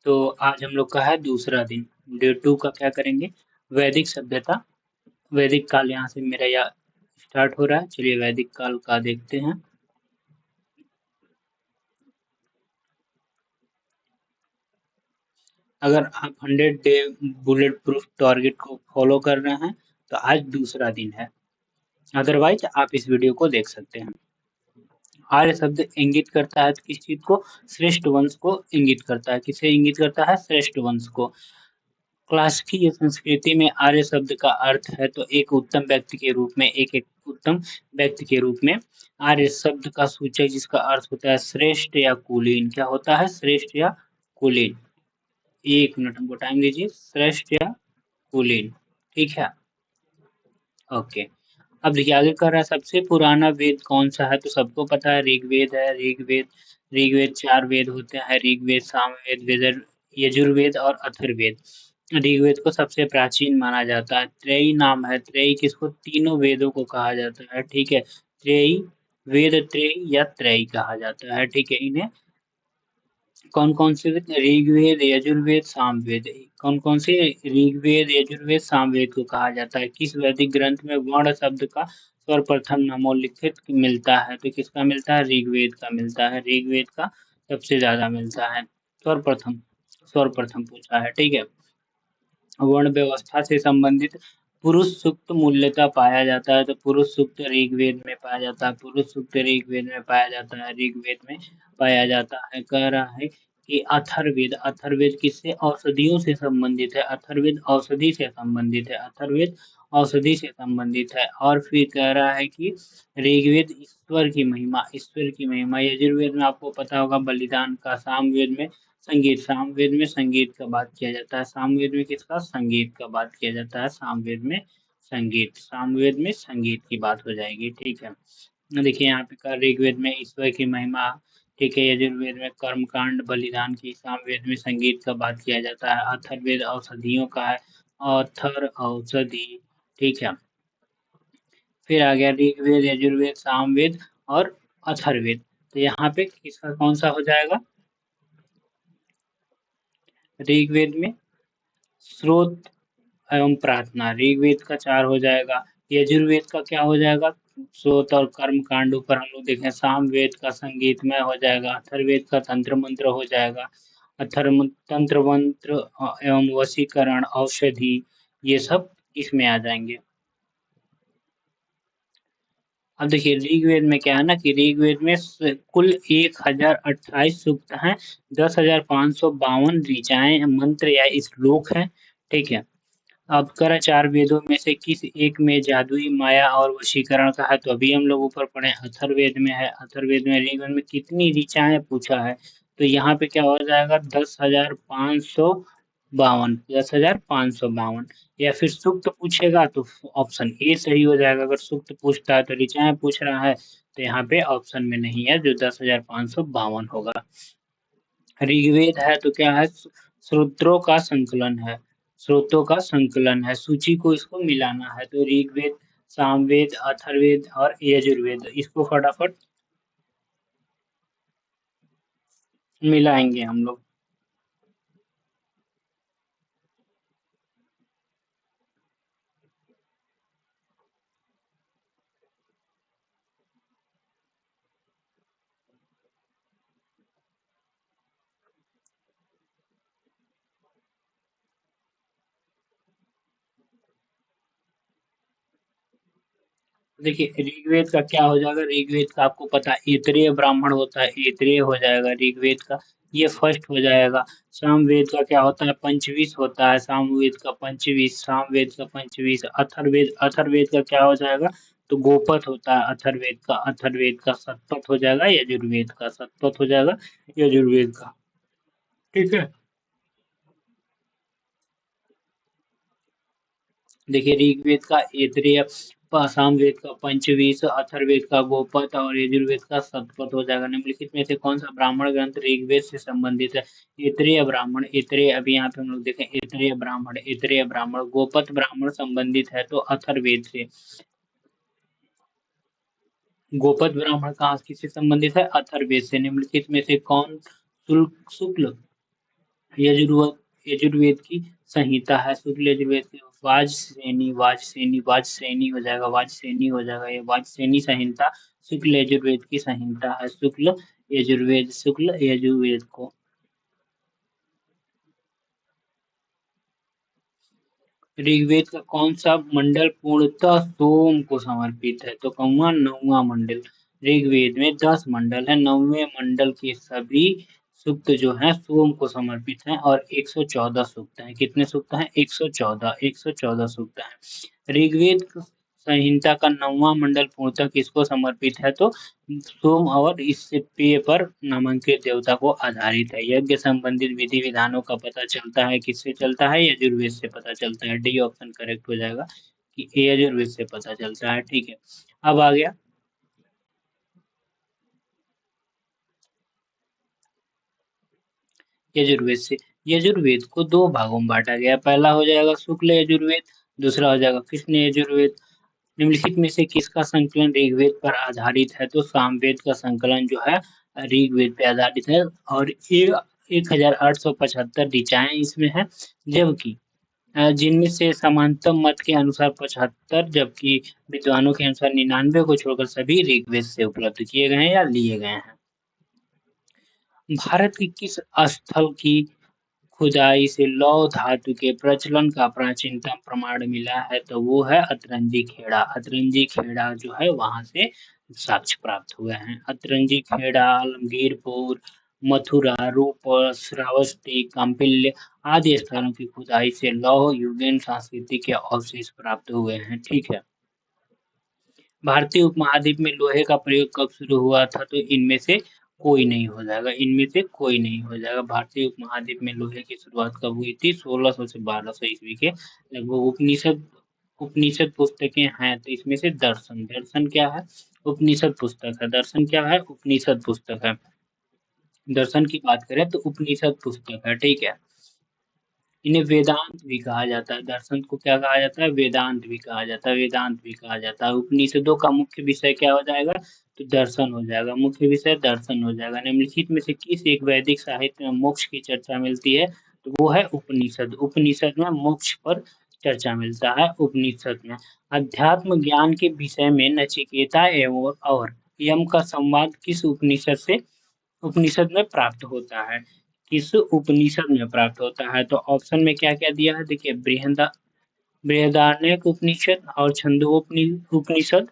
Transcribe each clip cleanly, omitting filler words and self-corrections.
तो आज हम लोग का है दूसरा दिन। डे 2 का क्या करेंगे? वैदिक सभ्यता, वैदिक काल यहाँ से मेरा या स्टार्ट हो रहा है। चलिए वैदिक काल का देखते हैं। अगर आप 100 डे बुलेट प्रूफ टारगेट को फॉलो कर रहे हैं तो आज दूसरा दिन है, अदरवाइज आप इस वीडियो को देख सकते हैं। आर्य शब्द इंगित करता है किस चीज को? श्रेष्ठ वंश को इंगित करता है। किसे इंगित करता है? श्रेष्ठ वंश को। क्लासिकी संस्कृति में आर्य शब्द का अर्थ है तो एक उत्तम व्यक्ति के रूप में, एक उत्तम व्यक्ति के रूप में। आर्य शब्द का सूचक जिसका अर्थ होता है श्रेष्ठ या कुलीन, क्या होता है? श्रेष्ठ या कुलीन। एक मिनट हमको टाइम दीजिए। श्रेष्ठ या कुलीन, ठीक है। ओके, अब देखिए आगे कर रहा है सबसे पुराना वेद कौन सा है? तो सबको पता है ऋग्वेद है। ऋग्वेद, ऋग्वेद 4 वेद होते हैं। ऋग्वेद, सामवेद, यजुर्वेद और अथर्ववेद। ऋग्वेद को सबसे प्राचीन माना जाता है। त्रयी नाम है। त्रयी किसको? तीनों वेदों को कहा जाता है, ठीक है। त्रयी, वेद त्रयी या त्रयी कहा जाता है, ठीक है। इन्हें कौन कौन से वेद? ऋग्वेद, यजुर्वेद, सामवेद। कौन कौन से? ऋग्वेद, यजुर्वेद, सामवेद को कहा जाता है। किस वैदिक ग्रंथ में वर्ण शब्द का सर्वप्रथम नामोल्लिखित मिलता है? तो किसका मिलता है? ऋग्वेद का मिलता है। ऋग्वेद का सबसे ज्यादा मिलता है। सर्वप्रथम, सर्वप्रथम पूछा है, ठीक है। वर्ण व्यवस्था से संबंधित पुरुष सूक्त मूल्यता पाया जाता है तो पुरुष सूक्त ऋग्वेद में पाया जाता है। पुरुष सूक्त ऋग्वेद में पाया जाता है, ऋग्वेद में पाया जाता है। कह रहा है कि अथर्ववेद, अथर्ववेद किससे? औषधियों से संबंधित है। अथर्ववेद औषधि से संबंधित है। अथर्ववेद औषधि से संबंधित है। और फिर कह रहा है कि ऋग्वेद ईश्वर की महिमा, ईश्वर की महिमा। यजुर्वेद में आपको पता होगा बलिदान का। सामवेद में संगीत, सामवेद में संगीत का बात किया जाता है। सामवेद में किसका? संगीत का बात किया जाता है। सामवेद में संगीत, सामवेद में संगीत की बात हो जाएगी, ठीक है। देखिए यहाँ पे कर ऋग्वेद में ईश्वर की महिमा, ठीक है। यजुर्वेद में कर्मकांड, बलिदान की। सामवेद में संगीत का बात किया जाता है। अथर्ववेद औषधियों का है। अथर औषधि, ठीक है। फिर आ गया ऋग्वेद, यजुर्वेद, सामवेद और अथर्ववेद। तो यहाँ पे किसका कौन सा हो जाएगा? ऋग्वेद में स्रोत एवं प्रार्थना, ऋग्वेद का 4 हो जाएगा। यजुर्वेद का क्या हो जाएगा? स्रोत और कर्म कांड। ऊपर हम लोग देखें सामवेद का संगीतमय हो जाएगा। अथर्ववेद का तंत्र मंत्र हो जाएगा। अथर्व तंत्र मंत्र एवं वशीकरण, औषधि, ये सब इसमें आ जाएंगे। अब देखिए ऋग्वेद में क्या है ना कि ऋग्वेद में कुल 1028 सूक्त हैं। 10,552 ऋचाएं, मंत्र या श्लोक हैं, ठीक है। अब करा 4 वेदों में से किस एक में जादुई माया और वशीकरण का है? तो अभी हम लोग ऊपर पढ़े अथर्ववेद में है। अथर्ववेद में ऋग्वेद में कितनी ऋचाएं पूछा है? तो यहाँ पे क्या हो जाएगा? 10,552, 10,552। या फिर सूक्त पूछेगा तो ऑप्शन ए सही हो जाएगा। अगर सूक्त पूछता है तो ऋचाएं पूछ रहा है तो यहाँ पे ऑप्शन में नहीं है, जो 10,552 होगा। ऋग्वेद है तो क्या है? स्रोत्रों का संकलन है। स्रोतों का संकलन है। सूची को इसको मिलाना है तो ऋग्वेद, सामवेद, अथर्ववेद और यजुर्वेद, इसको फटाफट मिलाएंगे हम लोग। देखिए ऋग्वेद का क्या हो जाएगा? ऋग्वेद का आपको पता है ऐतरेय ब्राह्मण होता है, ऐतरेय हो जाएगा ऋग्वेद का, ये फर्स्ट हो जाएगा। सामवेद का क्या होता है? पंचवीस होता है। सामवेद का पंचवीस, सामवेद का पंचवीस। अथर्ववेद, अथर्ववेद का क्या हो जाएगा? तो गोपथ होता है अथर्ववेद का। अथर्ववेद का शतपथ हो जाएगा। यजुर्वेद का शतपथ हो जाएगा, यजुर्वेद का, ठीक है। देखिए ऋग्वेद का ऐतरेय, सामवेद का पंचवीस, अथर्ववेद का गोपथ और यजुर्वेद का शतपथ हो जाएगा। निम्नलिखित में से कौन सा ब्राह्मण ग्रंथ ऋग्वेद से संबंधित है? ऐतरेय ब्राह्मण, ऐतरेय, अभी यहाँ पे हम लोग देखें ऐतरेय ब्राह्मण, ऐतरेय ब्राह्मण। गोपथ ब्राह्मण संबंधित है तो अथर्ववेद से। गोपथ ब्राह्मण कहाँ किससे संबंधित है? अथर्ववेद से। निम्नलिखित में से कौन शुक्ल, यजुर्वेद की संहिता है, शुक्ल यजुर्वेद की वाजसेनी हो जाएगा, वाजसेनी हो जाएगा, ये वाजसेनी संहिता शुक्ल यजुर्वेद की संहिता है, शुक्ल यजुर्वेद को। ऋग्वेद का कौन सा मंडल पूर्णतः सोम को समर्पित है? तो कहूंगा 9वां मंडल। ऋग्वेद में 10 मंडल है, 9वें मंडल के सभी सूक्त जो हैं सोम को समर्पित हैं और 114 सूक्त हैं। कितने सूक्त हैं? 114 सूक्त हैं। ऋग्वेद संहिता का 9वां मंडल पूर्णतः किसको समर्पित है? तो सोम और इससे पेय पर नामांकित देवता को आधारित है। यज्ञ संबंधित विधि विधानों का पता चलता है किससे चलता है? यजुर्वेद से पता चलता है। डी ऑप्शन करेक्ट हो जाएगा कि यजुर्वेद से पता चलता है। ठीक है, अब आ गया यजुर्वेद से। यजुर्वेद को 2 भागों में बांटा गया, पहला हो जाएगा शुक्ल यजुर्वेद, दूसरा हो जाएगा कृष्ण यजुर्वेद। निम्नलिखित में से किसका संकलन ऋग्वेद पर आधारित है? तो सामवेद का संकलन जो है ऋग्वेद पे आधारित है और 1875 ऋचाएं इसमें है, जबकि जिनमें से समांतर मत के अनुसार 75, जबकि विद्वानों के अनुसार 99 को छोड़कर सभी ऋग्वेद से उपलब्ध किए गए हैं या लिए गए हैं। भारत की किस स्थल की खुदाई से लौह धातु के प्रचलन का प्राचीनतम प्रमाण मिला है? तो वो है अतरंजी खेड़ा। अतरंजी खेड़ा जो है वहां से साक्ष्य प्राप्त हुए हैं। अतरंजी खेड़ा, आलमगीरपुर, मथुरा, रूप, श्रावस्ती, काम्पिल्य आदि स्थानों की खुदाई से लौह युगीन संस्कृति के अवशेष प्राप्त हुए हैं। ठीक है, भारतीय उपमहाद्वीप में लोहे का प्रयोग कब शुरू हुआ था? तो इनमें से कोई नहीं हो जाएगा, इनमें से कोई नहीं हो जाएगा। भारतीय उपमहाद्वीप में लोहे की शुरुआत कब हुई थी? 1600 से 1200 ईस्वी के लगभग। उपनिषद उपनिषद पुस्तकें हैं तो इसमें से दर्शन, दर्शन क्या है? उपनिषद पुस्तक है। दर्शन क्या है? उपनिषद पुस्तक है। दर्शन की बात करें तो उपनिषद पुस्तक है। ठीक है, इन्हें वेदांत भी कहा जाता है। दर्शन को क्या कहा जाता है? वेदांत भी कहा जाता है, वेदांत भी कहा जाता है। उपनिषदों का मुख्य विषय क्या हो जाएगा? तो दर्शन हो जाएगा, मुख्य विषय दर्शन हो जाएगा। निम्नलिखित में से किस एक वैदिक साहित्य में मोक्ष की चर्चा मिलती है? तो वो है उपनिषद। उपनिषद में मोक्ष पर चर्चा मिलता है। उपनिषद में अध्यात्म ज्ञान के विषय में नचिकेता एवं और यम का संवाद किस उपनिषद में प्राप्त होता है? किस उपनिषद में प्राप्त होता है? तो ऑप्शन में क्या क्या दिया है देखिए, बृहदारण्यक उपनिषद और उपनिषद।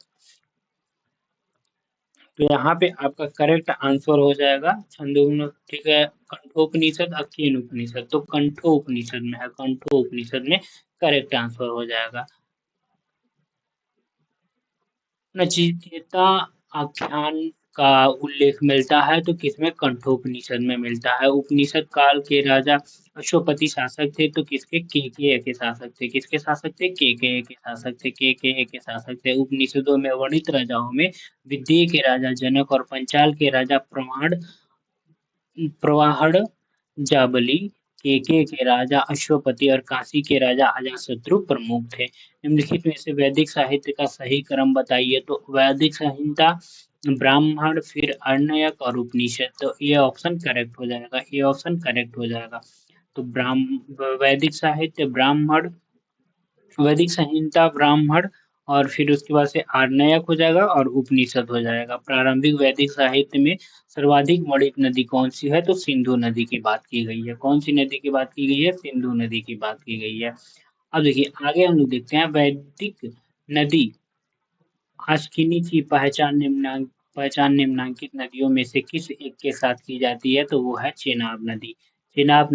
तो यहाँ पे आपका करेक्ट आंसर हो जाएगा छंदोग्न। ठीक है, कंठोपनिषद, अकीन उपनिषद। तो कंठो उपनिषद में है, कंठो उपनिषद में करेक्ट आंसर हो जाएगा। नचिकेता आख्यान का उल्लेख मिलता है तो किसमें? कंठोपनिषद में मिलता है। उपनिषद काल के राजा अश्वपति शासक थे तो किसके? केकय के शासक थे। किसके शासक थे? केकय के शासक थे, केकय के शासक थे। उपनिषदों में वर्णित राजाओं में विदेह के राजा जनक और पंचाल के राजा प्रवाहड़, जाबली, केके के राजा अश्वपति और काशी के राजा अजातशत्रु प्रमुख थे। निम्नलिखित में से वैदिक साहित्य का सही क्रम बताइए। तो वैदिक संहिता, ब्राह्मण, फिर अर्णयक और उपनिषद। तो ये ऑप्शन करेक्ट हो जाएगा, ये ऑप्शन करेक्ट हो जाएगा। तो वैदिक साहित्य ब्राह्मण, वैदिक संहिता ब्राह्मण और फिर उसके बाद से आर्णयक हो जाएगा और उपनिषद हो जाएगा। प्रारंभिक वैदिक साहित्य में सर्वाधिक बड़ी नदी कौन सी है? तो सिंधु नदी की बात की गई है। कौन सी नदी की बात की गई है? सिंधु नदी की बात की गई है। अब देखिए आगे हम लोग देखते हैं वैदिक नदी अश्किनी की पहचान निम्नांकित नदियों में से किस एक के साथ की जाती है? तो वो है चेनाब नदी। चेनाब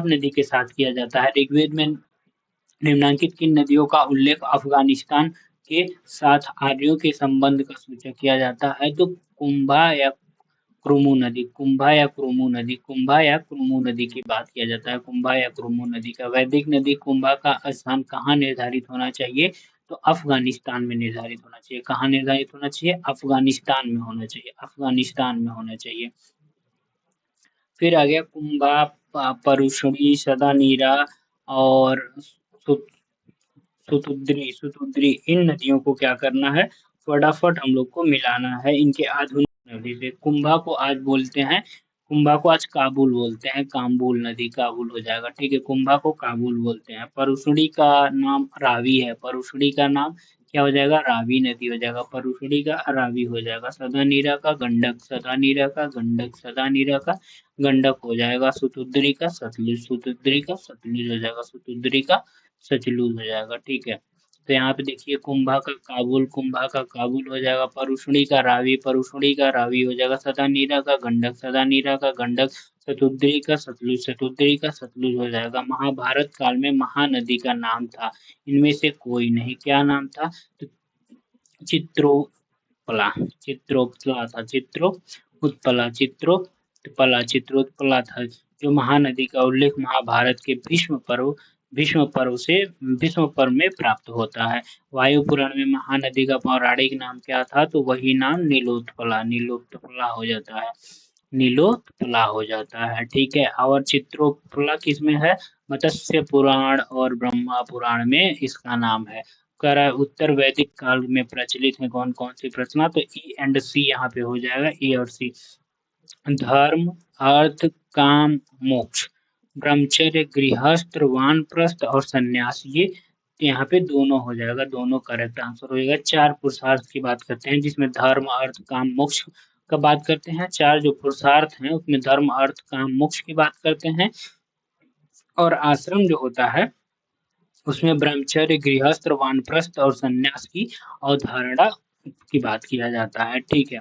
नदी के साथ किया जाता है। ऋग्वेद में निम्नांकित किन नदियों का उल्लेख अफगानिस्तान के साथ आर्यों के संबंध का सूचक किया जाता है? तो कुंभा या क्रुमु नदी, कुंभा या क्रुमु नदी की बात किया जाता है। कुंभा या क्रुमु नदी का। वैदिक नदी कुंभा का स्थान कहाँ निर्धारित होना चाहिए? तो अफगानिस्तान में निर्धारित होना चाहिए। कहाँ निर्धारित होना चाहिए? अफगानिस्तान में होना चाहिए, अफगानिस्तान में होना चाहिए। फिर आ गया कुंभा, परुशणी, सदानीरा और सुतुद्री। इन नदियों को क्या करना है? फटाफट हम लोग को मिलाना है। इनके आधुनिक नदी से। कुंभा को आज बोलते हैं, कुंभा को आज काबुल बोलते हैं, काम्बुल नदी काबुल हो जाएगा, ठीक है। कुंभा को काबुल बोलते हैं। परुशड़ी का नाम रावी है, परुशड़ी का नाम क्या हो जाएगा, रावी नदी हो जाएगा, परुशड़ी का रावी हो जाएगा। सदानीरा का गंडक, सदानीरा का गंडक, सदानीरा का गंडक हो जाएगा। सुतुद्री का सतलुज, सुतुद्री का सतलुज हो जाएगा, सुतुद्री का सतलुज हो जाएगा, ठीक है। तो यहाँ पे देखिए कुंभा का काबुल, कुंभा का काबुल हो जाएगा। परुशणी का रावी, परुशणी का रावी हो जाएगा। सदानीरा का गंडक, सदानीरा का गंडक। शतुद्री का सतलुज, शतुद्री का सतलुज हो जाएगा। महाभारत काल में महानदी का नाम था इनमें से कोई नहीं, क्या नाम था, तो चित्रोत्पला, चित्रोत्पला था, चित्रोत्पला, चित्रोत्पला, चित्रोत्पला था। जो महानदी का उल्लेख महाभारत के भीष्म पर्व से भीष्म पर्व में प्राप्त होता है। वायु पुराण में महानदी का पौराणिक नाम क्या था, तो वही नाम नीलोत्पला, नीलोत्पला हो जाता है, नीलोत्पला हो जाता है, ठीक है। और चित्रोत्पला किसमें है, मत्स्य पुराण और ब्रह्मा पुराण में इसका नाम है। उत्तर वैदिक काल में प्रचलित है कौन कौन सी प्रश्न, तो ई एंड सी यहाँ पे हो जाएगा, ए और सी। धर्म, अर्थ, काम, मोक्ष, ब्रह्मचर्य, गृहस्थ, वानप्रस्थ और सन्यास, ये यहाँ पे दोनों हो जाएगा, दोनों करेक्ट आंसर हो जाएगा। 4 पुरुषार्थ की बात करते हैं जिसमें धर्म, अर्थ, काम, मोक्ष का बात करते हैं। 4 जो पुरुषार्थ हैं उसमें धर्म, अर्थ, काम, मोक्ष की बात करते हैं। और आश्रम जो होता है उसमें ब्रह्मचर्य, गृहस्थ, वानप्रस्थ और सन्यास की अवधारणा की बात किया जाता है, ठीक है।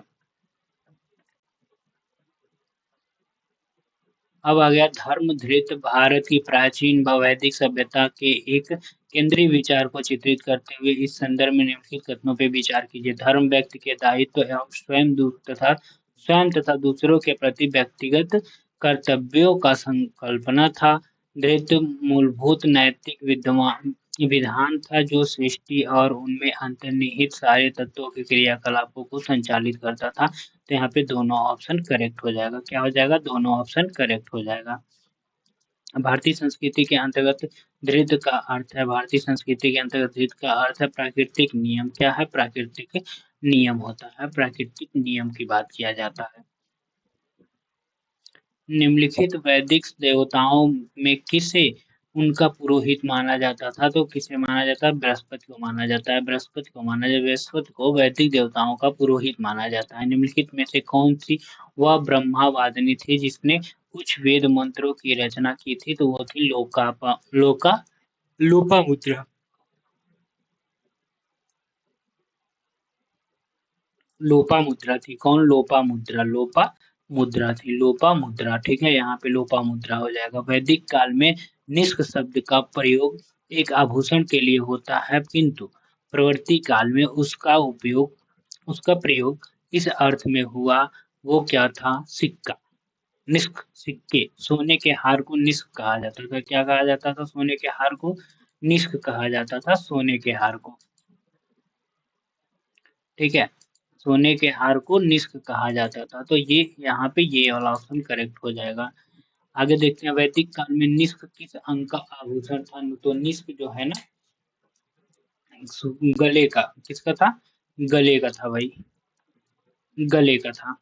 अब आ गया धर्म धृत। भारत की प्राचीन व वैदिक सभ्यता के एक केंद्रीय विचार को चित्रित करते हुए इस संदर्भ में निम्नलिखित कथनों पर विचार कीजिए। धर्म व्यक्ति के दायित्व एवं स्वयं तथा दूसरों के प्रति व्यक्तिगत कर्तव्यों का संकल्पना था। धृत मूलभूत नैतिक विधान था जो सृष्टि और उनमें अंतर्निहित सारे तत्वों के क्रियाकलापों को संचालित करता था। तो यहाँ पे दोनों ऑप्शन करेक्ट हो जाएगा, क्या हो जाएगा, दोनों ऑप्शन करेक्ट हो जाएगा। भारतीय संस्कृति के अंतर्गत धृत का अर्थ है, भारतीय संस्कृति के अंतर्गत धृत का अर्थ है प्राकृतिक नियम। क्या है, प्राकृतिक नियम होता है, प्राकृतिक नियम की बात किया जाता है। निम्नलिखित वैदिक देवताओं में किसे उनका पुरोहित माना जाता था, तो किसे माना जाता है, बृहस्पति को माना जाता है, बृहस्पति को माना जाता है, बृहस्पति को वैदिक देवताओं का पुरोहित माना जाता है। निम्नलिखित में से कौन सी वह ब्रह्मावादिनी थी जिसने कुछ वेद मंत्रों की रचना की थी, तो वो थी लोपामुद्रा, लोपामुद्रा थी। कौन, लोपामुद्रा, लोपामुद्रा थी, लोपामुद्रा, ठीक है। यहाँ पे लोपामुद्रा हो जाएगा। वैदिक काल में निष्क शब्द का प्रयोग एक आभूषण के लिए होता है, किंतु प्रवृत्ति काल में उसका प्रयोग इस अर्थ में हुआ, वो क्या था, सिक्का, निष्क, सिक्के। सोने के हार को निष्क कहा जाता था, क्या कहा जाता था, सोने के हार को निष्क कहा जाता था, सोने के हार को, ठीक है। सोने के हार को निष्क कहा जाता था, तो ये यहाँ पे ये वाला ऑप्शन करेक्ट हो जाएगा। आगे देखते हैं वैदिक काल में निष्क किस अंग का आभूषण था, तो निष्क जो है ना गले का, किसका था, गले का था भाई, गले का था।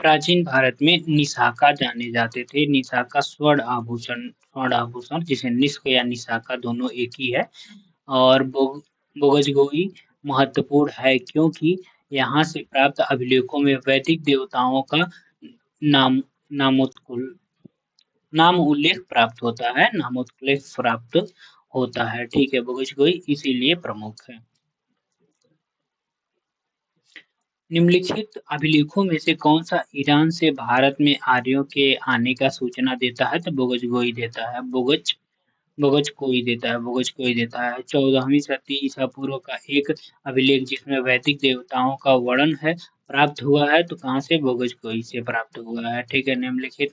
प्राचीन भारत में निशाका जाने जाते थे, निशाका स्वर्ण आभूषण जिसे निष्क या निशाका दोनों एक ही है। और बोगजगोई महत्वपूर्ण है क्योंकि यहाँ से प्राप्त अभिलेखों में वैदिक देवताओं का नाम नाम उल्लेख प्राप्त होता है, नामोल्लेख प्राप्त होता है, ठीक है। बोगजगोई इसीलिए प्रमुख है। निम्नलिखित अभिलेखों में से कौन सा ईरान से भारत में आर्यों के आने का सूचना देता है, तो बोगजगोई देता है, बोगज कोई देता है, बोगज कोई देता है। 14वीं शताब्दी ईसा पूर्व का एक अभिलेख जिसमें वैदिक देवताओं का वर्णन है प्राप्त हुआ है, तो कहाँ से, बोगज कोई से प्राप्त हुआ है, ठीक है। निम्नलिखित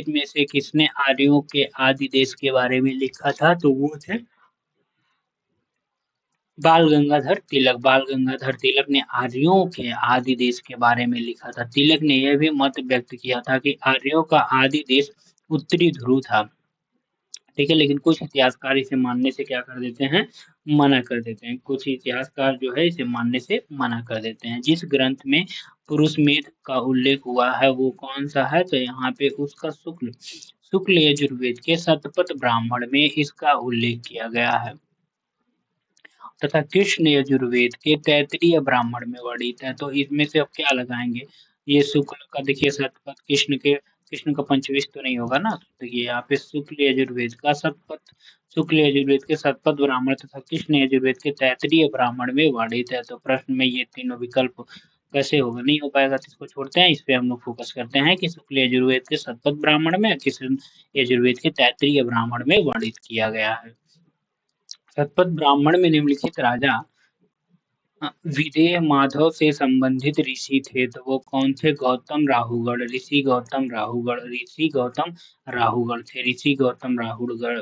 में से किसने आर्यों के आदि देश के बारे में लिखा था, तो वो थे बाल गंगाधर तिलक। बाल गंगाधर तिलक ने आर्यों के आदि देश के बारे में लिखा था। तिलक ने यह भी मत व्यक्त किया था कि आर्यों का आदि देश उत्तरी ध्रुव था, ठीक है, लेकिन कुछ इतिहासकार इसे मानने से क्या कर देते हैं, मना कर देते हैं। कुछ इतिहासकार जो है इसे मानने से मना कर देते हैं। जिस ग्रंथ में पुरुष मेध का उल्लेख हुआ है वो कौन सा है, तो यहाँ पे उसका शुक्ल यजुर्वेद के शतपथ ब्राह्मण में इसका उल्लेख किया गया है तथा कृष्ण यजुर्वेद के तैत्तिरीय ब्राह्मण में वर्णित है। तो इसमें से अब क्या लगाएंगे, ये शुक्ल का देखिए शतपथ, कृष्ण का पंचविश तो नहीं होगा ना, तो देखिए यहाँ पे शुक्ल यजुर्वेद का शतपथ, शुक्ल यजुर्वेद के शतपथ ब्राह्मण तथा कृष्ण यजुर्वेद के तैत्तिरीय ब्राह्मण में वर्णित है। तो प्रश्न में ये तीनों विकल्प कैसे होगा, नहीं हो पाएगा, तो इसको छोड़ते हैं। इस पे हम लोग फोकस करते हैं कि शुक्ल यजुर्वेद के शतपथ ब्राह्मण में, कृष्ण यजुर्वेद के तैत्तिरीय ब्राह्मण में वर्णित किया गया है। शतपथ ब्राह्मण में निम्नलिखित राजा विदेह माधव से संबंधित ऋषि थे, तो वो कौन थे, गौतम राहुगढ़, ऋषि गौतम राहुगढ़, ऋषि गौतम राहुगढ़ थे, ऋषि गौतम राहुगढ़।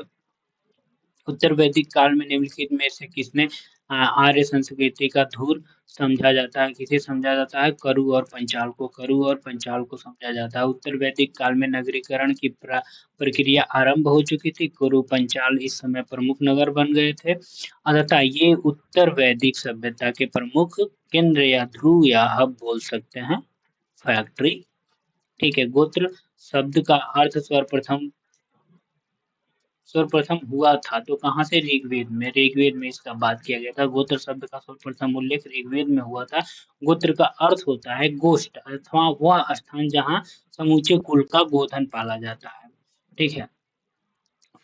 उत्तर वैदिक काल में निम्नलिखित में से किसने आर्य संस्कृति का धूर समझा जाता है, किसे समझा जाता है, करु और पंचाल को, करु और पंचाल को समझा जाता है। उत्तर वैदिक काल में नगरीकरण की प्रक्रिया आरंभ हो चुकी थी, कुरु पंचाल इस समय प्रमुख नगर बन गए थे, अतः ये उत्तर वैदिक सभ्यता के प्रमुख केंद्र या ध्रुव या हब बोल सकते हैं, फैक्ट्री। ठीक है, गोत्र शब्द का अर्थ सर्वप्रथम हुआ था तो कहाँ से, ऋग्वेद में, ऋग्वेद में इसका बात किया गया था। गोत्र शब्द का सर्वप्रथम उल्लेख ऋग्वेद में हुआ था। गोत्र का अर्थ होता है गोष्ठ अथवा वह स्थान जहाँ समूचे कुल का गोधन पाला जाता है। ठीक है,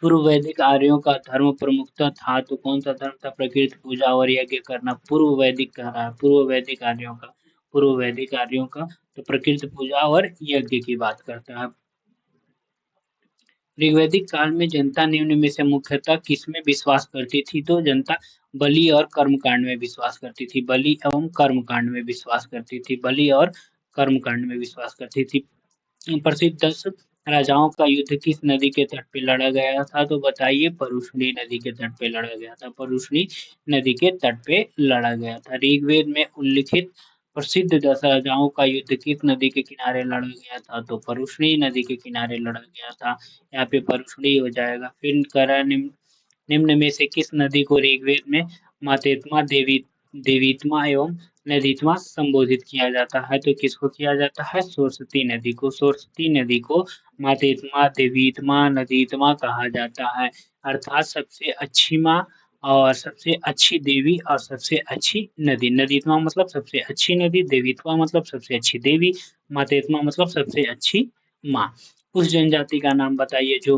पूर्व वैदिक आर्यों का धर्म प्रमुखता था, तो कौन सा धर्म था, प्रकृति पूजा और यज्ञ करना। पूर्व वैदिक कह रहा है, पूर्व वैदिक आर्यों का, पूर्व वैदिक आर्यों का तो प्रकृति पूजा और यज्ञ की बात करता है। ऋग्वैदिक काल में जनता निम्न में से मुख्यतः किसमें विश्वास करती थी, तो जनता बलि और कर्मकांड में विश्वास करती थी, बलि एवं कर्मकांड में विश्वास करती थी, बलि और कर्मकांड में विश्वास करती थी। प्रसिद्ध 10 राजाओं का युद्ध किस नदी के तट पे लड़ा गया था, तो बताइए, परुष्णी नदी के तट पे लड़ा गया था, परुष्णी नदी के तट पे लड़ा गया था। ऋग्वेद में उल्लिखित प्रसिद्ध 10 राजाओं का युद्ध किस नदी के किनारे लड़ा गया था, तो परुष्णी नदी के किनारे लड़ा गया था। यहाँ पे परुष्णी हो जाएगा। फिर करा निम्न निम्न में से किस नदी को ऋग्वेद में मातेत्मा, देवीत्मा एवं नदीत्मा संबोधित किया जाता है, तो किसको किया जाता है, सरस्वती नदी को, सरस्वती नदी को मातेत्मा, देवीत्मा, नदीत्मा कहा जाता है, अर्थात सबसे अच्छी माँ और सबसे अच्छी देवी और सबसे अच्छी नदी। नदीत्मा मतलब सबसे अच्छी नदी, देवीत्मा मतलब सबसे अच्छी देवी, मातेत्मा मतलब सबसे अच्छी माँ। उस जनजाति का नाम बताइए जो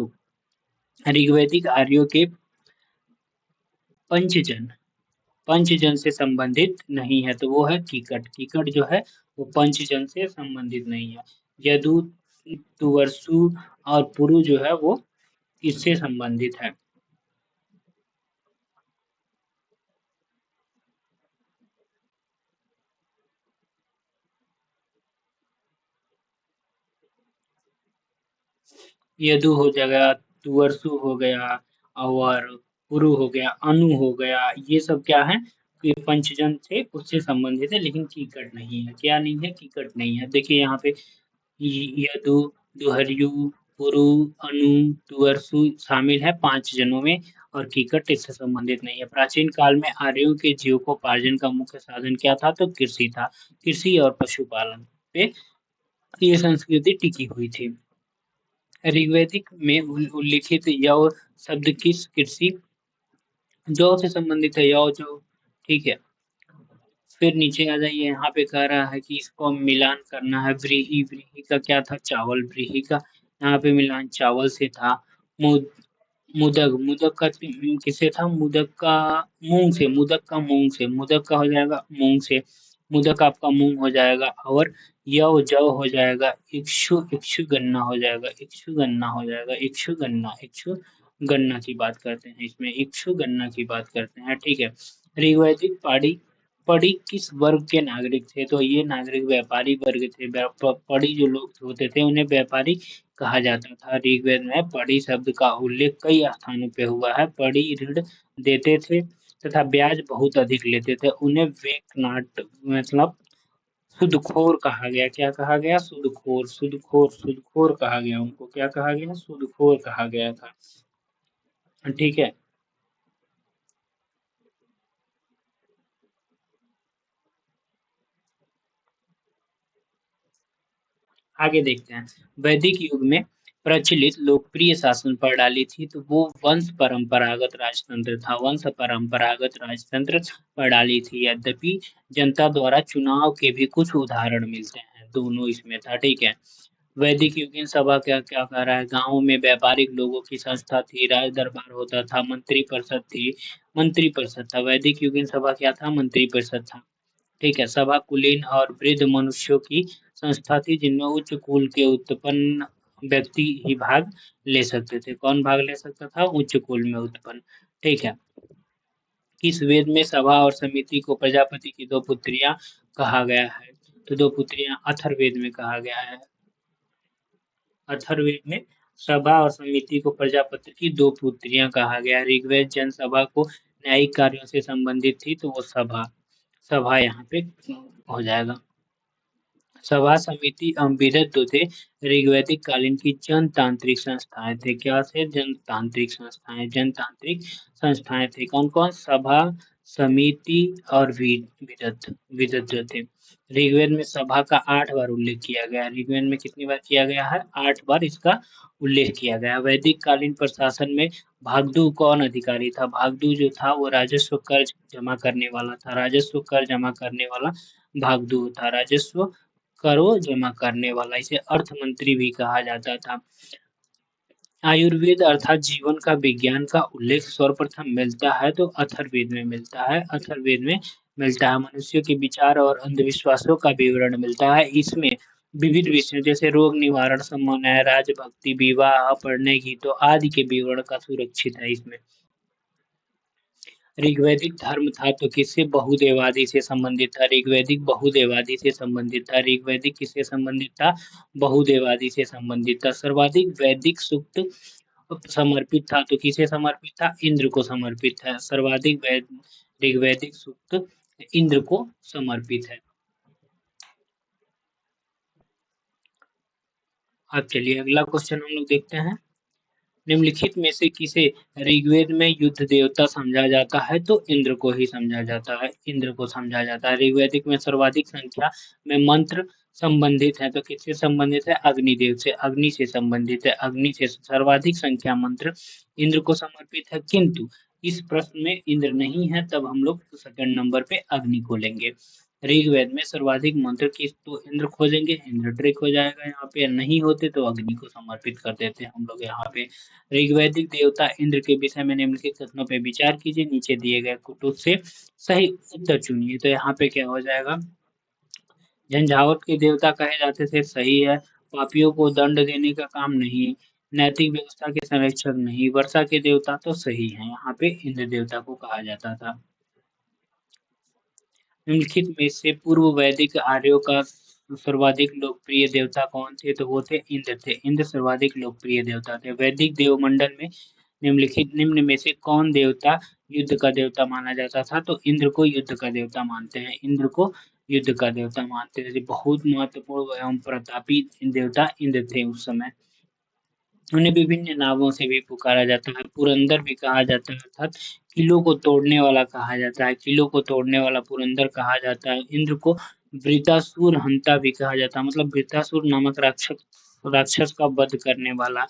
ऋग्वैदिक आर्यों के पंचजन पंचजन से संबंधित नहीं है, तो वो है कीकट। कीकट जो है वो पंचजन से संबंधित नहीं है। यदु, तुवरसु और पुरु जो है वो इससे संबंधित है। यदु हो जाएगा, तुवरसु हो गया और पुरु हो गया, अनु हो गया, ये सब क्या है, ये पंचजन से उससे संबंधित है, लेकिन कीकट नहीं है। क्या नहीं है, कीकट नहीं है। देखिए यहाँ पे यदु, दुहर्यु, पुरु, अनु, तुअरसु शामिल है 5 जनों में और कीकट इससे संबंधित नहीं है। प्राचीन काल में आर्यों के जीविकोपार्जन का मुख्य साधन क्या था, तो कृषि था। कृषि और पशुपालन पे ये संस्कृति टिकी हुई थी। ऋग्वैदिक में उल्लिखित यव शब्द किस कृषि, जौ से संबंधित है, यौ जो। ठीक है, फिर नीचे आ जाइए, यहाँ पे कह रहा है कि इसको मिलान करना है। व्रीहि, व्रीहि का क्या था, चावल, व्रीहि का यहाँ पे मिलान चावल से था। मुद मुदक, मुदक का किससे था, मुदक का मूंग से, मुदक का मूंग से, मुदक का हो जाएगा मूंग से, मुदक आपका मूंग हो जाएगा। और यव जव हो जाएगा, इक्षु, इक्षु गन्ना हो जाएगा, इक्षु गन्ना हो जाएगा, इक्षु गन्ना, इक्षु गन्ना की बात करते हैं, इसमें इक्षु गन्ना की बात करते हैं। ठीक है, ऋग्वैदिक पाड़ी पढ़ी किस वर्ग के नागरिक थे, तो ये नागरिक व्यापारी वर्ग थे। पढ़ी जो लोग होते थे उन्हें व्यापारी कहा जाता था। ऋग्वेद में पढ़ी शब्द का उल्लेख कई स्थानों पे हुआ है। पढ़ी ऋण देते थे तथा ब्याज बहुत अधिक लेते थे, उन्हें वेकनाट मतलब सुदखोर कहा गया। क्या कहा गया, सुदखोर, सुदखोर, सुदखोर कहा गया उनको, क्या कहा गया, सुदखोर कहा गया था। ठीक है। आगे देखते हैं। वैदिक युग में प्रचलित लोकप्रिय शासन प्रणाली थी तो वो वंश परंपरागत राजतंत्र था। वंश परंपरागत राजतंत्र प्रणाली थी। यद्यपि जनता द्वारा चुनाव के भी कुछ उदाहरण मिलते हैं, दोनों इसमें था। ठीक है। वैदिक युगीन सभा क्या क्या कह रहा है? गांवों में व्यापारिक लोगों की संस्था थी, राज दरबार होता था, मंत्री परिषद थी। मंत्री परिषद था। वैदिक युगीन सभा क्या था? मंत्री परिषद था। ठीक है। सभा कुलीन और वृद्ध मनुष्यों की संस्था थी जिनमें उच्च कुल के उत्पन्न व्यक्ति ही भाग ले सकते थे। कौन भाग ले सकता था? उच्च कुल में उत्पन्न। ठीक है। किस वेद में सभा और समिति को प्रजापति की दो पुत्रियां कहा गया है? तो दो पुत्रियां अथर्ववेद में कहा गया है। अथर्ववेद में सभा और समिति को प्रजापति की दो पुत्रियां कहा गया है। ऋग्वेद जनसभा को न्यायिक कार्यों से संबंधित थी तो वो सभा, सभा यहाँ पे हो जाएगा। सभा समिति अविभक्त तो थे। ऋग्वैदिक कालीन की जनतांत्रिक संस्थाएं थे। क्या थे? जनतांत्रिक संस्थाएं। जनतांत्रिक संस्थाएं थे। कौन कौन? सभा, समिति और विदत, विदत जो थे। ऋग्वेद में सभा का 8 बार उल्लेख किया गया है। ऋग्वेद में कितनी बार किया गया है? 8 बार इसका उल्लेख किया गया है। वैदिक कालीन प्रशासन में भागदू कौन अधिकारी था? भागदू जो था वो राजस्व कर जमा करने वाला था। राजस्व कर जमा करने वाला भागदू था। राजस्व करो जमा करने वाला, इसे अर्थ मंत्री भी कहा जाता था। आयुर्वेद अर्थात जीवन का विज्ञान का उल्लेख सर्वप्रथम मिलता है तो अथर्ववेद में मिलता है। अथर्ववेद में मिलता है। मनुष्य के विचार और अंधविश्वासों का विवरण मिलता है। इसमें विविध विषयों जैसे रोग निवारण, सम्मान, राजभक्ति, विवाह, पढ़ने गीतों आदि के विवरण का सुरक्षित है इसमें। ऋग्वैदिक धर्म था तो किससे? बहुदेवादि से संबंधित था। ऋग्वैदिक बहुदेवादि से संबंधित था। ऋग्वैदिक किससे संबंधित था? बहुदेवादि से संबंधित था। सर्वाधिक वैदिक सूक्त समर्पित था तो किसे समर्पित था? इंद्र को समर्पित है। सर्वाधिक ऋग्वैदिक सूक्त इंद्र को समर्पित है। अब चलिए अगला क्वेश्चन हम लोग देखते हैं। निम्नलिखित में से किसे ऋग्वेद में युद्ध देवता समझा जाता है? तो इंद्र को ही समझा जाता है। इंद्र को समझा जाता है। ऋग्वेदिक में सर्वाधिक संख्या में मंत्र संबंधित है तो किससे संबंधित है? अग्निदेव से। अग्नि से संबंधित है। अग्नि से सर्वाधिक संख्या मंत्र इंद्र को समर्पित है। किंतु इस प्रश्न में इंद्र नहीं है तब हम लोग सेकंड नंबर पे अग्नि को लेंगे। ऋग्वेद में सर्वाधिक मंत्र किस? तो इंद्र खोजेंगे, इंद्र ट्रिक हो जाएगा। यहाँ पे नहीं होते तो अग्नि को समर्पित कर देते हैं हम लोग यहाँ पे। ऋग्वैदिक देवता इंद्र के विषय में निम्नलिखित कथनों पर विचार कीजिए। नीचे दिए गए कुटुब से सही उत्तर चुनिए। तो यहाँ पे क्या हो जाएगा? झंझावात के देवता कहे जाते थे, सही है। पापियों को दंड देने का काम नहीं। नैतिक व्यवस्था के संरक्षक नहीं। वर्षा के देवता तो सही है। यहाँ पे इंद्र देवता को कहा जाता था। निम्नलिखित में से पूर्व वैदिक आर्यों का सर्वाधिक लोकप्रिय देवता कौन थे? तो वो थे इंद्र थे। इंद्र सर्वाधिक लोकप्रिय देवता थे। वैदिक देवमंडल में निम्नलिखित निम्न में से कौन देवता युद्ध का देवता माना जाता था? तो इंद्र को युद्ध का देवता मानते हैं। इंद्र को युद्ध का देवता मानते थे। बहुत महत्वपूर्ण एवं प्रतापी देवता इंद्र थे उस समय। उन्हें विभिन्न नामों से भी पुकारा जाता है। पुरंदर भी कहा जाता है अर्थात किलों को तोड़ने वाला कहा जाता है। किलों को तोड़ने वाला पुरंदर कहा जाता है। इंद्र को वृतासुर हंता भी कहा जाता है, मतलब वृतासुर नामक राक्षस राक्षस का वध करने वाला।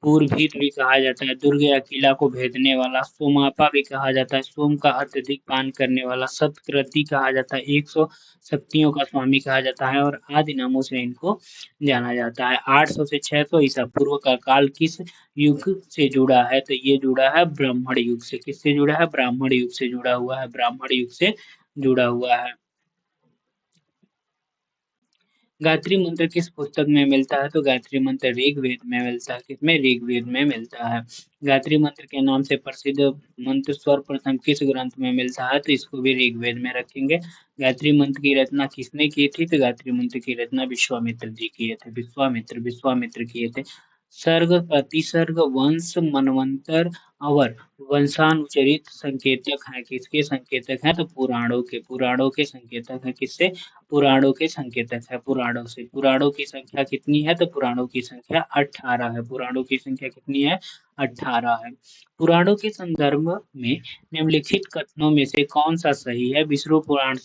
पूरभीत भी कहा जाता है। दुर्ग या किला को भेदने वाला। सोमापा भी कहा जाता है। सोम का अत्यधिक पान करने वाला। सतकृति कहा जाता है। 100 शक्तियों का स्वामी कहा जाता है और आदि नामों से इनको जाना जाता है। 800 से 600 ईसा पूर्व का काल किस युग से जुड़ा है? तो ये जुड़ा है ब्राह्मण युग से। किससे जुड़ा है? ब्राह्मण युग से जुड़ा हुआ है। ब्राह्मण युग से जुड़ा हुआ है। गायत्री मंत्र किस पुस्तक में मिलता है? तो गायत्री मंत्र ऋग्वेद में मिलता है। किसमें? ऋग्वेद में मिलता है। गायत्री मंत्र के नाम से प्रसिद्ध मंत्र सर्वप्रथम किस ग्रंथ में मिलता है? तो इसको भी ऋग्वेद में रखेंगे। गायत्री मंत्र की रचना किसने की थी? तो गायत्री मंत्र की रचना विश्वामित्र जी किए थे। विश्वामित्र किए थे। सर्ग, प्रतिसर्ग, वंश, मनवंतर, अवर वंशानुचरित संकेतक हैं। किसके संकेतक हैं? तो पुराणों के। पुराणों के संकेतक हैं। किससे? पुराणों के संकेतक है, पुराणों से। पुराणों की संख्या कितनी है? तो पुराणों की संख्या 18 है। पुराणों की संख्या कितनी है? 18 है। पुराणों के संदर्भ में निम्नलिखित कथनों में से कौन सा सही है? विष्णु पुराण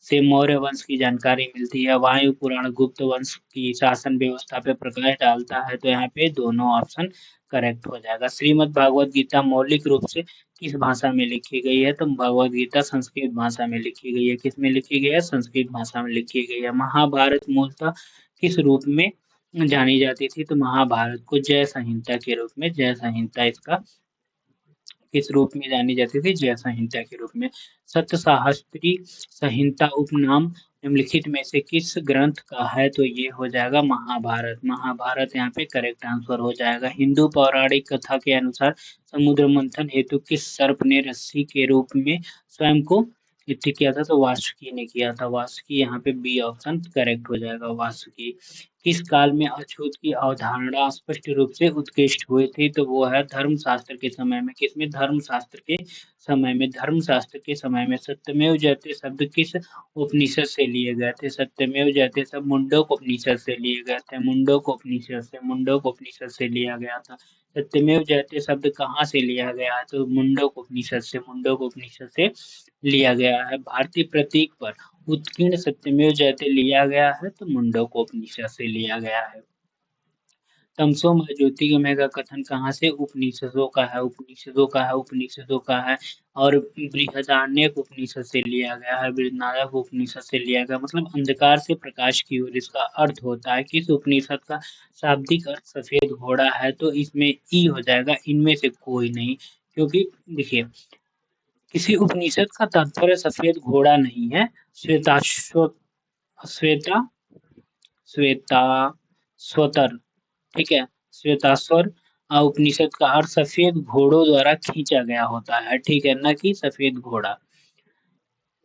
से मौर्य वंश की जानकारी मिलती है। वायु पुराण गुप्त वंश की शासन व्यवस्था पे प्रकाश डालता है। तो यहाँ पे दोनों ऑप्शन करेक्ट हो जाएगा। श्रीमद् भागवत गीता मौलिक रूप से किस भाषा में लिखी गई है? तो भगवत गीता संस्कृत भाषा में लिखी गई है। किस में लिखी गई है? संस्कृत भाषा में लिखी गई है। महाभारत मूलतः किस रूप में जानी जाती थी? तो महाभारत को जय संहिता के रूप में, जय संहिता इसका किस रूप में जानी जाती थी? जय संहिता के रूप में। सत्य शास्त्री संहिता उपनाम निम्नलिखित में से किस ग्रंथ का है? तो ये हो जाएगा महाभारत। महाभारत यहाँ पे करेक्ट आंसर हो जाएगा। हिंदू पौराणिक कथा के अनुसार समुद्र मंथन हेतु किस सर्प ने रस्सी के रूप में स्वयं को इत्थि किया था? तो वासुकी ने किया था। वासुकी, यहाँ पे बी ऑप्शन करेक्ट हो जाएगा, वासुकी। किस काल में अछूत की अवधारणा स्पष्ट रूप से उत्कृष्ट हुई थी? तो वो है धर्मशास्त्र के समय में। किसमें? धर्मशास्त्र के समय में। धर्मशास्त्र के समय में। सत्यमेव जयते शब्द किस उपनिषद से लिए गए थे? सत्यमेव जयते शब्द मुंडक उपनिषद से लिए गए थे। मुंडक उपनिषद से, मुंडक उपनिषद से लिया गया था। सत्यमेव जयते शब्द कहाँ से लिया गया है? तो मुंडक उपनिषद से, मुंडक उपनिषद से लिया गया है। भारतीय प्रतीक पर उत्कीर्ण सत्यमेव जयते लिया गया है। तो मुंडक उपनिषद से लिया गया है। तमसो मा ज्योतिर्गमय का कथन कहाँ से? उपनिषदों का है, उपनिषदों का है, उपनिषदों का है। और बृहदारण्यक उपनिषद से लिया गया है, बृहदारण्यक उपनिषद से लिया गया। मतलब अंधकार से प्रकाश की ओर इसका अर्थ होता है। किस उपनिषद का शाब्दिक अर्थ सफेद घोड़ा है? तो इसमें ई हो जाएगा, इनमें से कोई नहीं। क्योंकि देखिए, किसी उपनिषद का तात्पर्य सफेद घोड़ा नहीं है। श्वेताश्व श्वेता श्वेता स्वतर, ठीक है। श्वेताश्वर उपनिषद का अर्थ सफेद घोड़ों द्वारा खींचा गया होता है, ठीक है, न कि सफेद घोड़ा।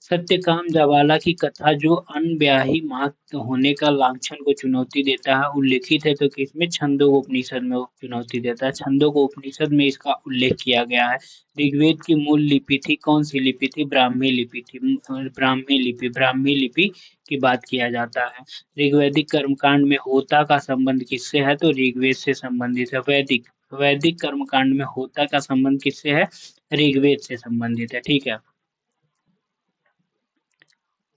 सत्यकाम जवाला की कथा जो अनब्याही माँ होने का लांछन को चुनौती देता है, उल्लेखित है। तो किसमें? छंदोग उपनिषद में चुनौती देता है। छंदोग उपनिषद में इसका उल्लेख किया गया है। ऋग्वेद की मूल लिपि थी, कौन सी लिपि थी? ब्राह्मी लिपि थी। ब्राह्मी लिपि, ब्राह्मी लिपि की बात किया जाता है। ऋग्वैदिक कर्मकांड में होता का संबंध किससे है? तो ऋग्वेद से संबंधित है। वैदिक वैदिक कर्मकांड में होता का संबंध किससे है? ऋग्वेद से संबंधित है, ठीक है।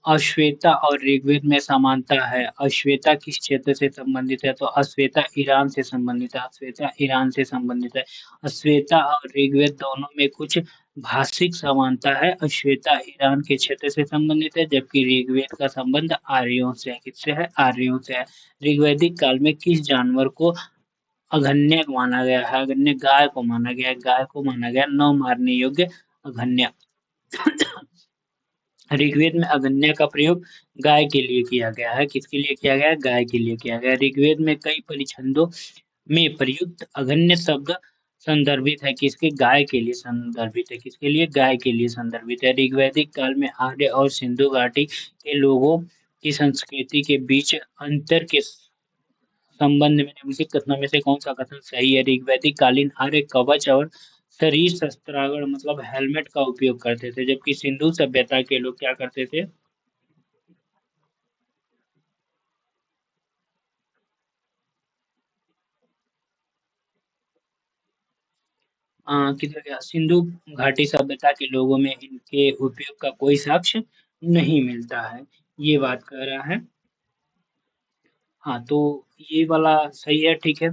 अश्वेता और ऋग्वेद में समानता है। अश्वेता किस क्षेत्र से संबंधित है? तो अश्वेता ईरान से संबंधित है। अश्वेता ईरान से संबंधित है। अश्वेता और ऋग्वेद दोनों में कुछ भाषिक समानता है। अश्वेता ईरान के क्षेत्र से संबंधित है, जबकि ऋग्वेद का संबंध आर्यों से है। किससे है? आर्यों से है। ऋग्वैदिक काल में किस जानवर को अघन्य माना गया है? अघन्य गाय को माना गया है। गाय को माना गया न मारने योग्य, अघन्य। ऋग्वेद में अगन्य का प्रयोग गाय के लिए किया गया है। किसके लिए किया गया है? गाय के लिए किया गया है। ऋग्वेद में कई परिच्छेदों में प्रयुक्त अगन्य शब्द संदर्भित है। किसके? गाय के लिए संदर्भित है। किसके लिए? गाय के लिए संदर्भित है। ऋग्वैदिक काल में आर्य और सिंधु घाटी के लोगों की संस्कृति के बीच अंतर के संबंध में निम्नलिखित कथनों में से कौन सा कथन सही है? ऋग्वैदिक कालीन आर्य कवच और शरीर शस्त्रागार मतलब हेलमेट का उपयोग करते थे, जबकि सिंधु सभ्यता के लोग क्या करते थे? किधर गया? सिंधु घाटी सभ्यता के लोगों में इनके उपयोग का कोई साक्ष्य नहीं मिलता है, ये बात कर रहा है। हाँ, तो ये वाला सही है, ठीक है।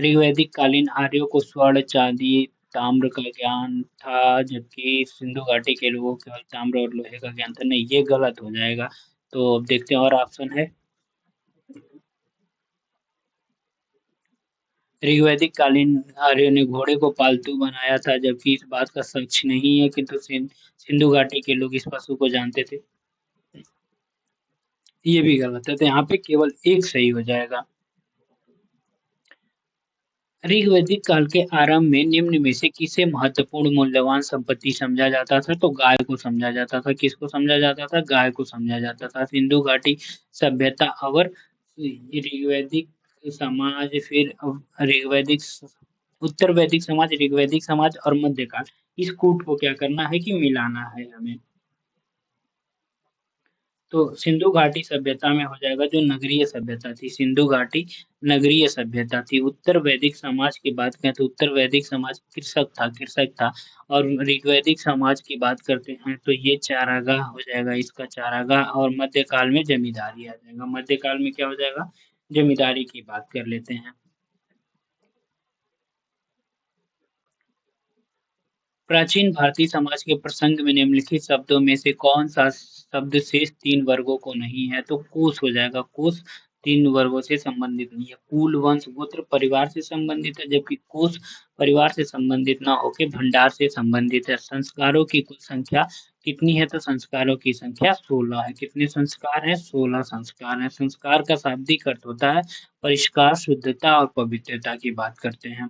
ऋग्वैदिक कालीन आर्यों को स्वर्ण, चांदी, ताम्र का ज्ञान था, जबकि सिंधु घाटी के लोगों को केवल ताम्र और लोहे का ज्ञान था। नहीं, ये गलत हो जाएगा। तो अब देखते हैं, और ऑप्शन है। ऋग्वैदिक कालीन आर्यों ने घोड़े को पालतू बनाया था, जबकि इस बात का सच नहीं है, किंतु सिंधु घाटी के लोग इस पशु को जानते थे। ये भी गलत है, तो यहाँ पे केवल एक सही हो जाएगा। ऋग्वैदिक काल के आरंभ में निम्न में से किसे महत्वपूर्ण मूल्यवान संपत्ति समझा जाता था? तो गाय को समझा जाता था। किसको समझा जाता था? गाय को समझा जाता था। सिंधु घाटी सभ्यता और ऋग्वैदिक समाज, फिर ऋग्वैदिक, उत्तर वैदिक समाज, ऋग्वैदिक समाज और मध्यकाल, इस कूट को क्या करना है कि मिलाना है हमें। तो सिंधु घाटी सभ्यता में हो जाएगा जो नगरीय सभ्यता थी, सिंधु घाटी नगरीय सभ्यता थी। उत्तर वैदिक समाज की बात करें तो उत्तर वैदिक समाज कृषक था। और ऋग्वैदिक समाज की बात करते हैं तो ये चारागाह हो जाएगा, इसका चारागाह। और मध्यकाल में जमींदारी आ जाएगा, मध्यकाल में क्या हो जाएगा, जमींदारी की बात कर लेते हैं। प्राचीन भारतीय समाज के प्रसंग में निम्नलिखित शब्दों में से कौन सा शब्द शेष तीन वर्गों को नहीं है, तो कोश हो जाएगा। कोश तीन वर्गों से संबंधित नहीं है। कुल, वंश, गोत्र परिवार से संबंधित है, जबकि कोश परिवार से संबंधित ना होकर भंडार से संबंधित है। संस्कारों की कुल संख्या कितनी है, तो संस्कारों की संख्या 16 है। कितने संस्कार हैं, 16 संस्कार हैं। संस्कार का शाब्दिक अर्थ होता है परिष्कार, शुद्धता और पवित्रता की बात करते हैं।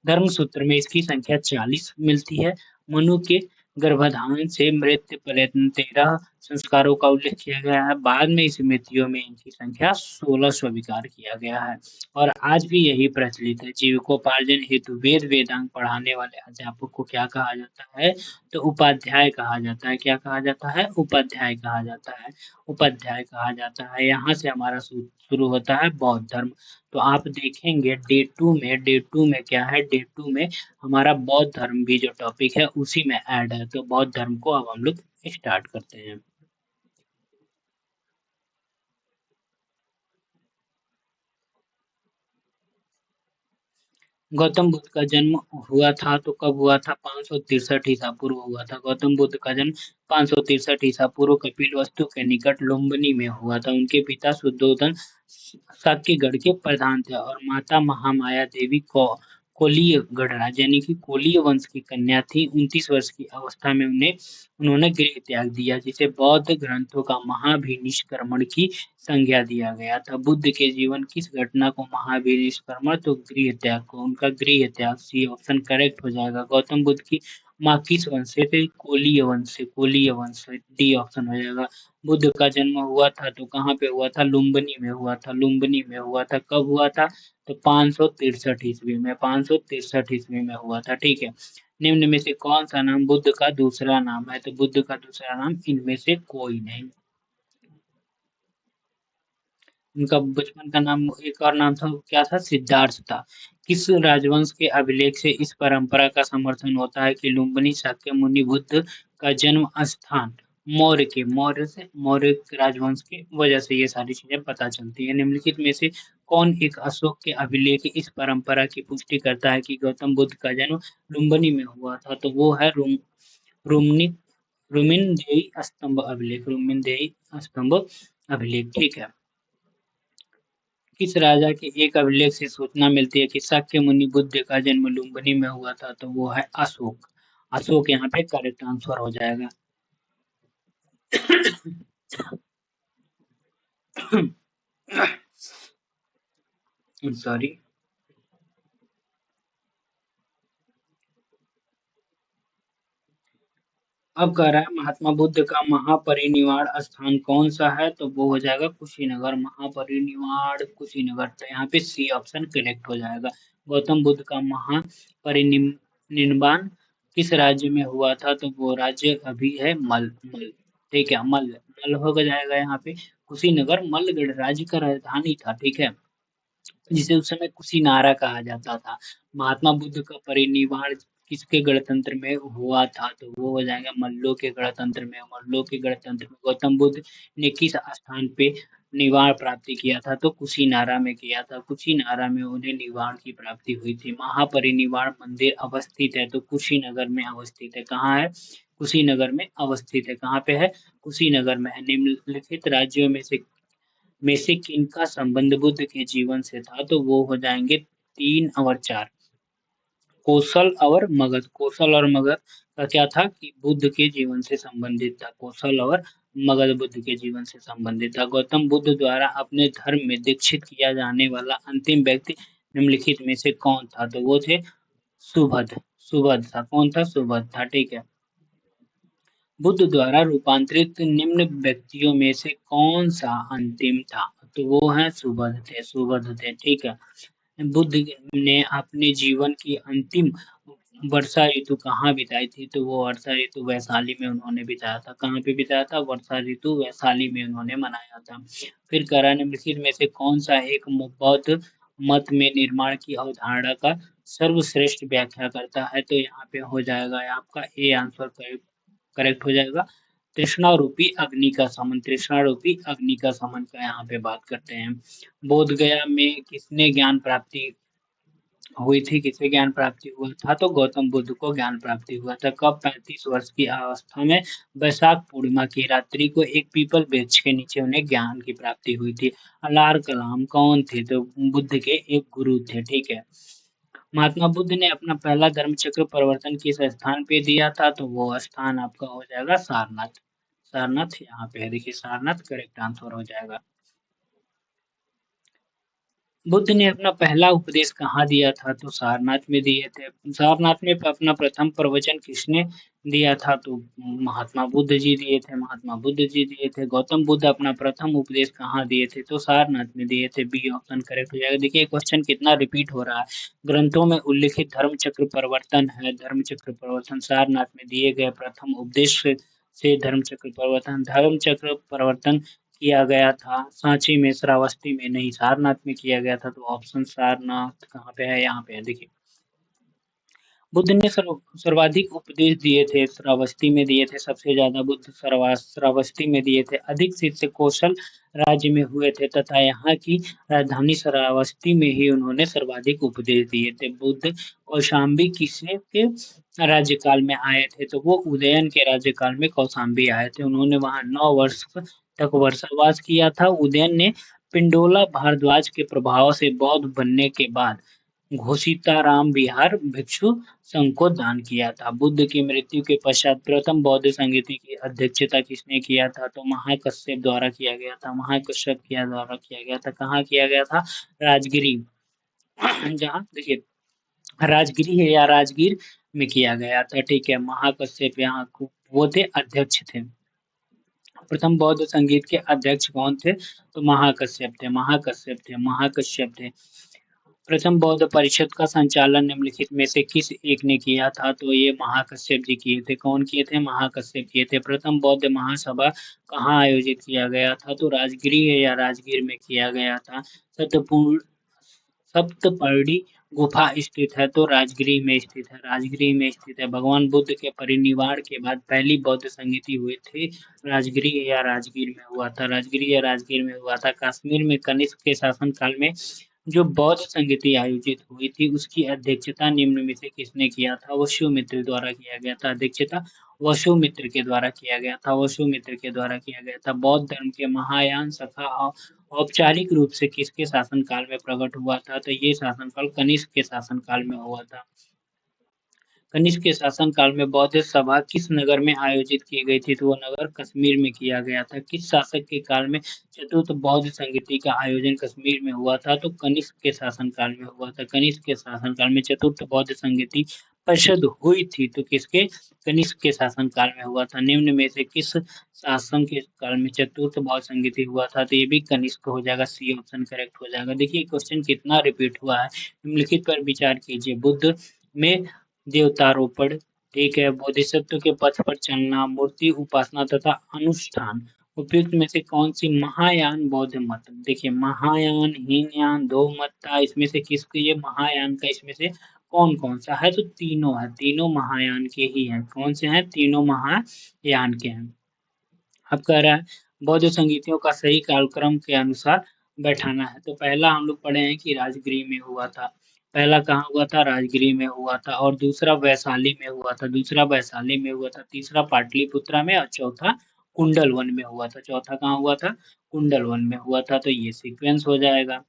धर्म सूत्र में इसकी संख्या 40 मिलती है। मनु के गर्भाधान से मृत्यु पर्यंत 13 संस्कारों का उल्लेख किया गया है। बाद में स्मृतियों में इनकी संख्या 16 स्वीकार किया गया है। और आज भी यही प्रचलित है। जीविकोपार्जन हेतु वेद वेदांग पढ़ाने वाले अध्यापक को क्या कहा जाता है, तो उपाध्याय कहा जाता है। क्या कहा जाता है, उपाध्याय कहा जाता है। उपाध्याय कहा जाता है। यहाँ से हमारा शुरू होता है बौद्ध धर्म। तो आप देखेंगे डे 2 में क्या है, डे 2 में हमारा बौद्ध धर्म भी जो टॉपिक है उसी में ऐड है। तो बौद्ध धर्म को अब हम लोग स्टार्ट करते हैं। गौतम बुद्ध का जन्म हुआ था तो कब हुआ था, 563 ईसा पूर्व हुआ था। गौतम बुद्ध का जन्म 563 ईसा पूर्व कपिलवस्तु के निकट लुम्बिनी में हुआ था। उनके पिता शुद्धोधन साक्यगढ़ के प्रधान थे और माता महामाया देवी को कोलीय गढ़राज यानी कि कोलीय वंश की कन्या थी। 29 वर्ष की अवस्था में उन्होंने गृह त्याग दिया, जिसे बौद्ध ग्रंथों का महाभिनिष्क्रमण की संज्ञा दिया गया था। बुद्ध के जीवन किस घटना को महाभिनिष्क्रमण, तो गृह त्याग को। उनका गृह त्याग, सी ऑप्शन करेक्ट हो जाएगा। गौतम बुद्ध की माँ किस वंश से थे, कोलीय वंश से, कोलीय वंश से, डी ऑप्शन हो जाएगा। बुद्ध का जन्म हुआ था तो कहाँ पे हुआ था, लुम्बिनी में हुआ था। लुम्बिनी में हुआ था, कब हुआ था, तो 563 ईस्वी में, 563 ईस्वी में हुआ था। ठीक है। निम्न में से कौन सा नाम बुद्ध का दूसरा नाम है, तो बुद्ध का दूसरा नाम इनमें से कोई नहीं। उनका बचपन का नाम, एक और नाम था, क्या था, सिद्धार्थ था। किस राजवंश के अभिलेख से इस परंपरा का समर्थन होता है कि लुम्बिनी शाक्यमुनि बुद्ध का जन्म स्थान मौर्य राजवंश की वजह से ये सारी चीजें पता चलती है। निम्नलिखित में से कौन एक अशोक के अभिलेख इस परंपरा की पुष्टि करता है कि गौतम बुद्ध का जन्म लुम्बिनी में हुआ था, तो वो है रुमनी रुमिनदेई स्तंभ अभिलेख, रुमिनदेई स्तंभ अभिलेख। ठीक है। किस राजा के एक अभिलेख से सूचना मिलती है कि शाक्य मुनि बुद्ध का जन्म लुम्बिनी में हुआ था, तो वो है अशोक। अशोक यहाँ पे करेक्ट आंसर हो जाएगा। सॉरी। अब कह रहा है महात्मा बुद्ध का महापरिनिर्वाण स्थान कौन सा है, तो वो हो जाएगा कुशीनगर। महापरिनिर्वाण कुशीनगर, तो यहाँ पे सी ऑप्शन करेक्ट हो जाएगा। गौतम बुद्ध का महापरिनिर्वाण किस राज्य में हुआ था, तो वो राज्य अभी है मल। ठीक है, मल मल हो जाएगा यहाँ पे। कुशीनगर मल्ल राज्य का राजधानी था। ठीक है, जिसे उस समय कुशीनारा कहा जाता था। महात्मा बुद्ध का परिनिर्वाण किसके गणतंत्र में हुआ था, तो वो हो जाएगा मल्लों के गणतंत्र में। मल्लों के गणतंत्र में गौतम बुद्ध ने किस स्थान पे निवाण प्राप्ति किया था, तो कुशीनारा में किया था। कुशीनारा में उन्हें निवाण की प्राप्ति हुई थी। महापरिनिर्वाण मंदिर अवस्थित है, तो कुशीनगर में अवस्थित है। कहाँ है, कुशीनगर में अवस्थित है। कहाँ पे है, कुशीनगर में है। निम्नलिखित राज्यों में से किनका संबंध बुद्ध के जीवन से था, तो वो हो जाएंगे 3 और 4, कौशल और मगध। कौशल और मगध का क्या था कि बुद्ध के जीवन से संबंधित था। कौशल और मगध बुद्ध के जीवन से संबंधित था। गौतम बुद्ध द्वारा अपने धर्म में दीक्षित किया जाने वाला अंतिम व्यक्ति निम्नलिखित में से कौन था, तो वो थे सुभद। सुभद था, कौन था, सुभद था। ठीक है। बुद्ध द्वारा रूपांतरित निम्न व्यक्तियों में से कौन सा अंतिम था, तो वो हैं सुबोध थे, सुबोध थे, ठीक है। बुद्ध ने अपने जीवन की अंतिम वर्षा ऋतु कहाँ बिताई थी? तो वो वर्षा ऋतु वैशाली में उन्होंने बिताया था। कहाँ पे बिताया था? वर्षा ऋतु वैशाली में उन्होंने मनाया था। फिर कह रहा है निम्नलिखित में से कौन सा एक बौद्ध मत में निर्माण की अवधारणा का सर्वश्रेष्ठ व्याख्या करता है? तो यहाँ पे हो जाएगा आपका ए आंसर करेक्ट हो जाएगा। तृष्णा रूपी अग्नि का समन, तृष्णा रूपी अग्नि का समन का यहाँ पे बात करते हैं। बोध गया में किसने ज्ञान प्राप्ति हुई थी? किसे ज्ञान प्राप्ति हुआ था? तो गौतम बुद्ध को ज्ञान प्राप्ति हुआ था। कब? 35 वर्ष की अवस्था में वैशाख पूर्णिमा की रात्रि को एक पीपल वृक्ष के नीचे उन्हें ज्ञान की प्राप्ति हुई थी। अलार कलाम कौन थे? तो बुद्ध के एक गुरु थे, ठीक है। महात्मा बुद्ध ने अपना पहला धर्म चक्र परिवर्तन किस स्थान पे दिया था? तो वो स्थान आपका हो जाएगा सारनाथ। सारनाथ यहाँ पे है, देखिए सारनाथ करेक्ट आंसर हो जाएगा। बुद्ध ने अपना पहला उपदेश कहाँ दिया था? तो सारनाथ में दिए थे। सारनाथ में अपना प्रथम प्रवचन किसने दिया था? तो महात्मा बुद्ध जी दिए थे, महात्मा बुद्ध जी दिए थे। गौतम बुद्ध अपना प्रथम उपदेश कहाँ दिए थे? तो सारनाथ में दिए थे। बी ऑप्शन करेक्ट हो जाएगा। देखिए क्वेश्चन कितना रिपीट हो रहा है। ग्रंथों में उल्लिखित धर्म चक्र परिवर्तन है, धर्म चक्र परिवर्तन सारनाथ में दिए गए प्रथम उपदेश से धर्म चक्र परिवर्तन, धर्म चक्र परिवर्तन किया गया था सांची में, श्रावस्ती में नहीं, सारनाथ में किया गया था। तो ऑप्शन सारनाथ कहाँ पे है? यहाँ पे है, देखिए। बुद्ध ने सर्वाधिक उपदेश दिए थे, श्रावस्ती में दिए थे सबसे ज्यादा। बुद्ध श्रावस्ती में दिए थे। अधिक शिष्य कौशल राज्य में हुए थे तथा यहाँ की राजधानी श्रावस्ती में ही उन्होंने सर्वाधिक उपदेश दिए थे। बुद्ध कौशाम्बी किसने के राज्यकाल में आए थे? तो वो उदयन के राज्यकाल में कौशाम्बी आए थे। उन्होंने वहां 9 वर्ष तक वर्षावास किया था। उदयन ने पिंडोला भारद्वाज के प्रभाव से बौद्ध बनने के बाद घोषिताराम विहार भिक्षु संघ को दान किया था। बुद्ध की मृत्यु के पश्चात प्रथम बौद्ध संगीति की अध्यक्षता किसने किया था? तो महाकश्यप द्वारा किया गया था। महाकश्यप के द्वारा किया गया था। कहाँ किया गया था? राजगिरी। जहाँ देखिए राजगिरी है या राजगीर में किया गया था, ठीक है। महाकश्यप यहाँ वो थे, अध्यक्ष थे। प्रथम बौद्ध संगीत के अध्यक्ष कौन थे? तो महाकश्यप थे, महाकश्यप थे, महाकश्यप थे। प्रथम बौद्ध परिषद का संचालन निम्नलिखित में से किस एक ने किया था? तो ये महाकश्यप जी किए थे। कौन किए थे? महाकश्यप किए थे। प्रथम बौद्ध महासभा कहाँ आयोजित किया गया था? तो राजगिरी है या राजगीर में किया गया था। सतपूर्ण सप्तपर्णी गुफा स्थित है, तो राजगिरी में स्थित है, राजगिरी में स्थित है। भगवान बुद्ध के परिनिर्वाण के बाद पहली बौद्ध संगीति हुई थी, राजगिरी या राजगीर में हुआ था, राजगिरी या राजगीर में हुआ था। कश्मीर में कनिष्क के शासन काल में जो बौद्ध संगीति आयोजित हुई थी उसकी अध्यक्षता निम्न में से किसने किया था? वसुमित्र द्वारा किया गया था। अध्यक्षता वसुमित्र के द्वारा किया गया था, वसुमित्र के द्वारा किया गया था। बौद्ध धर्म के महायान शाखा औपचारिक रूप से किसके शासनकाल में प्रकट हुआ था? तो ये शासनकाल कनिष्क के शासनकाल में हुआ था। कनिष्क के शासनकाल में बौद्ध सभा किस नगर में आयोजित की गई थी? तो वो नगर कश्मीर में किया गया था। किस शासक के काल में चतुर्थ बौद्ध संगीति का आयोजन कश्मीर में हुआ था? तो कनिष्क के शासनकाल में हुआ था। कनिष्क के शासनकाल में चतुर्थ बौद्ध संगीति परिषद हुई थी, तो किसके? कनिष्क के शासनकाल में हुआ था। निम्न में से किस शासन के काल में चतुर्थ बौद्ध संगीति हुआ था? तो ये भी कनिष्क हो जाएगा, सी ऑप्शन करेक्ट हो जाएगा। देखिए क्वेश्चन कितना रिपीट हुआ है। निम्नलिखित पर विचार कीजिए। बुद्ध में देवतारोपण, ठीक है, बोधिसत्व के पथ पर चलना, मूर्ति उपासना तथा अनुष्ठान उपयुक्त में से कौन सी महायान बौद्ध मत? देखिए महायान, हीनयान, दो मत्ता, इसमें से किसके? ये महायान का इसमें से कौन कौन सा है? तो तीनों है, तीनों महायान के ही हैं। कौन से हैं? तीनों महायान के हैं। अब कह रहा है बौद्ध संगीतियों का सही कालक्रम के अनुसार बैठाना है। तो पहला हम लोग पढ़े हैं कि राजगिरी में हुआ था। पहला कहाँ हुआ था? राजगिरी में हुआ था। और दूसरा वैशाली में हुआ था, दूसरा वैशाली में हुआ था। तीसरा पाटलिपुत्रा में और चौथा कुंडलवन में हुआ था। चौथा कहाँ हुआ था? कुंडलवन में हुआ था। तो ये सीक्वेंस हो जाएगा।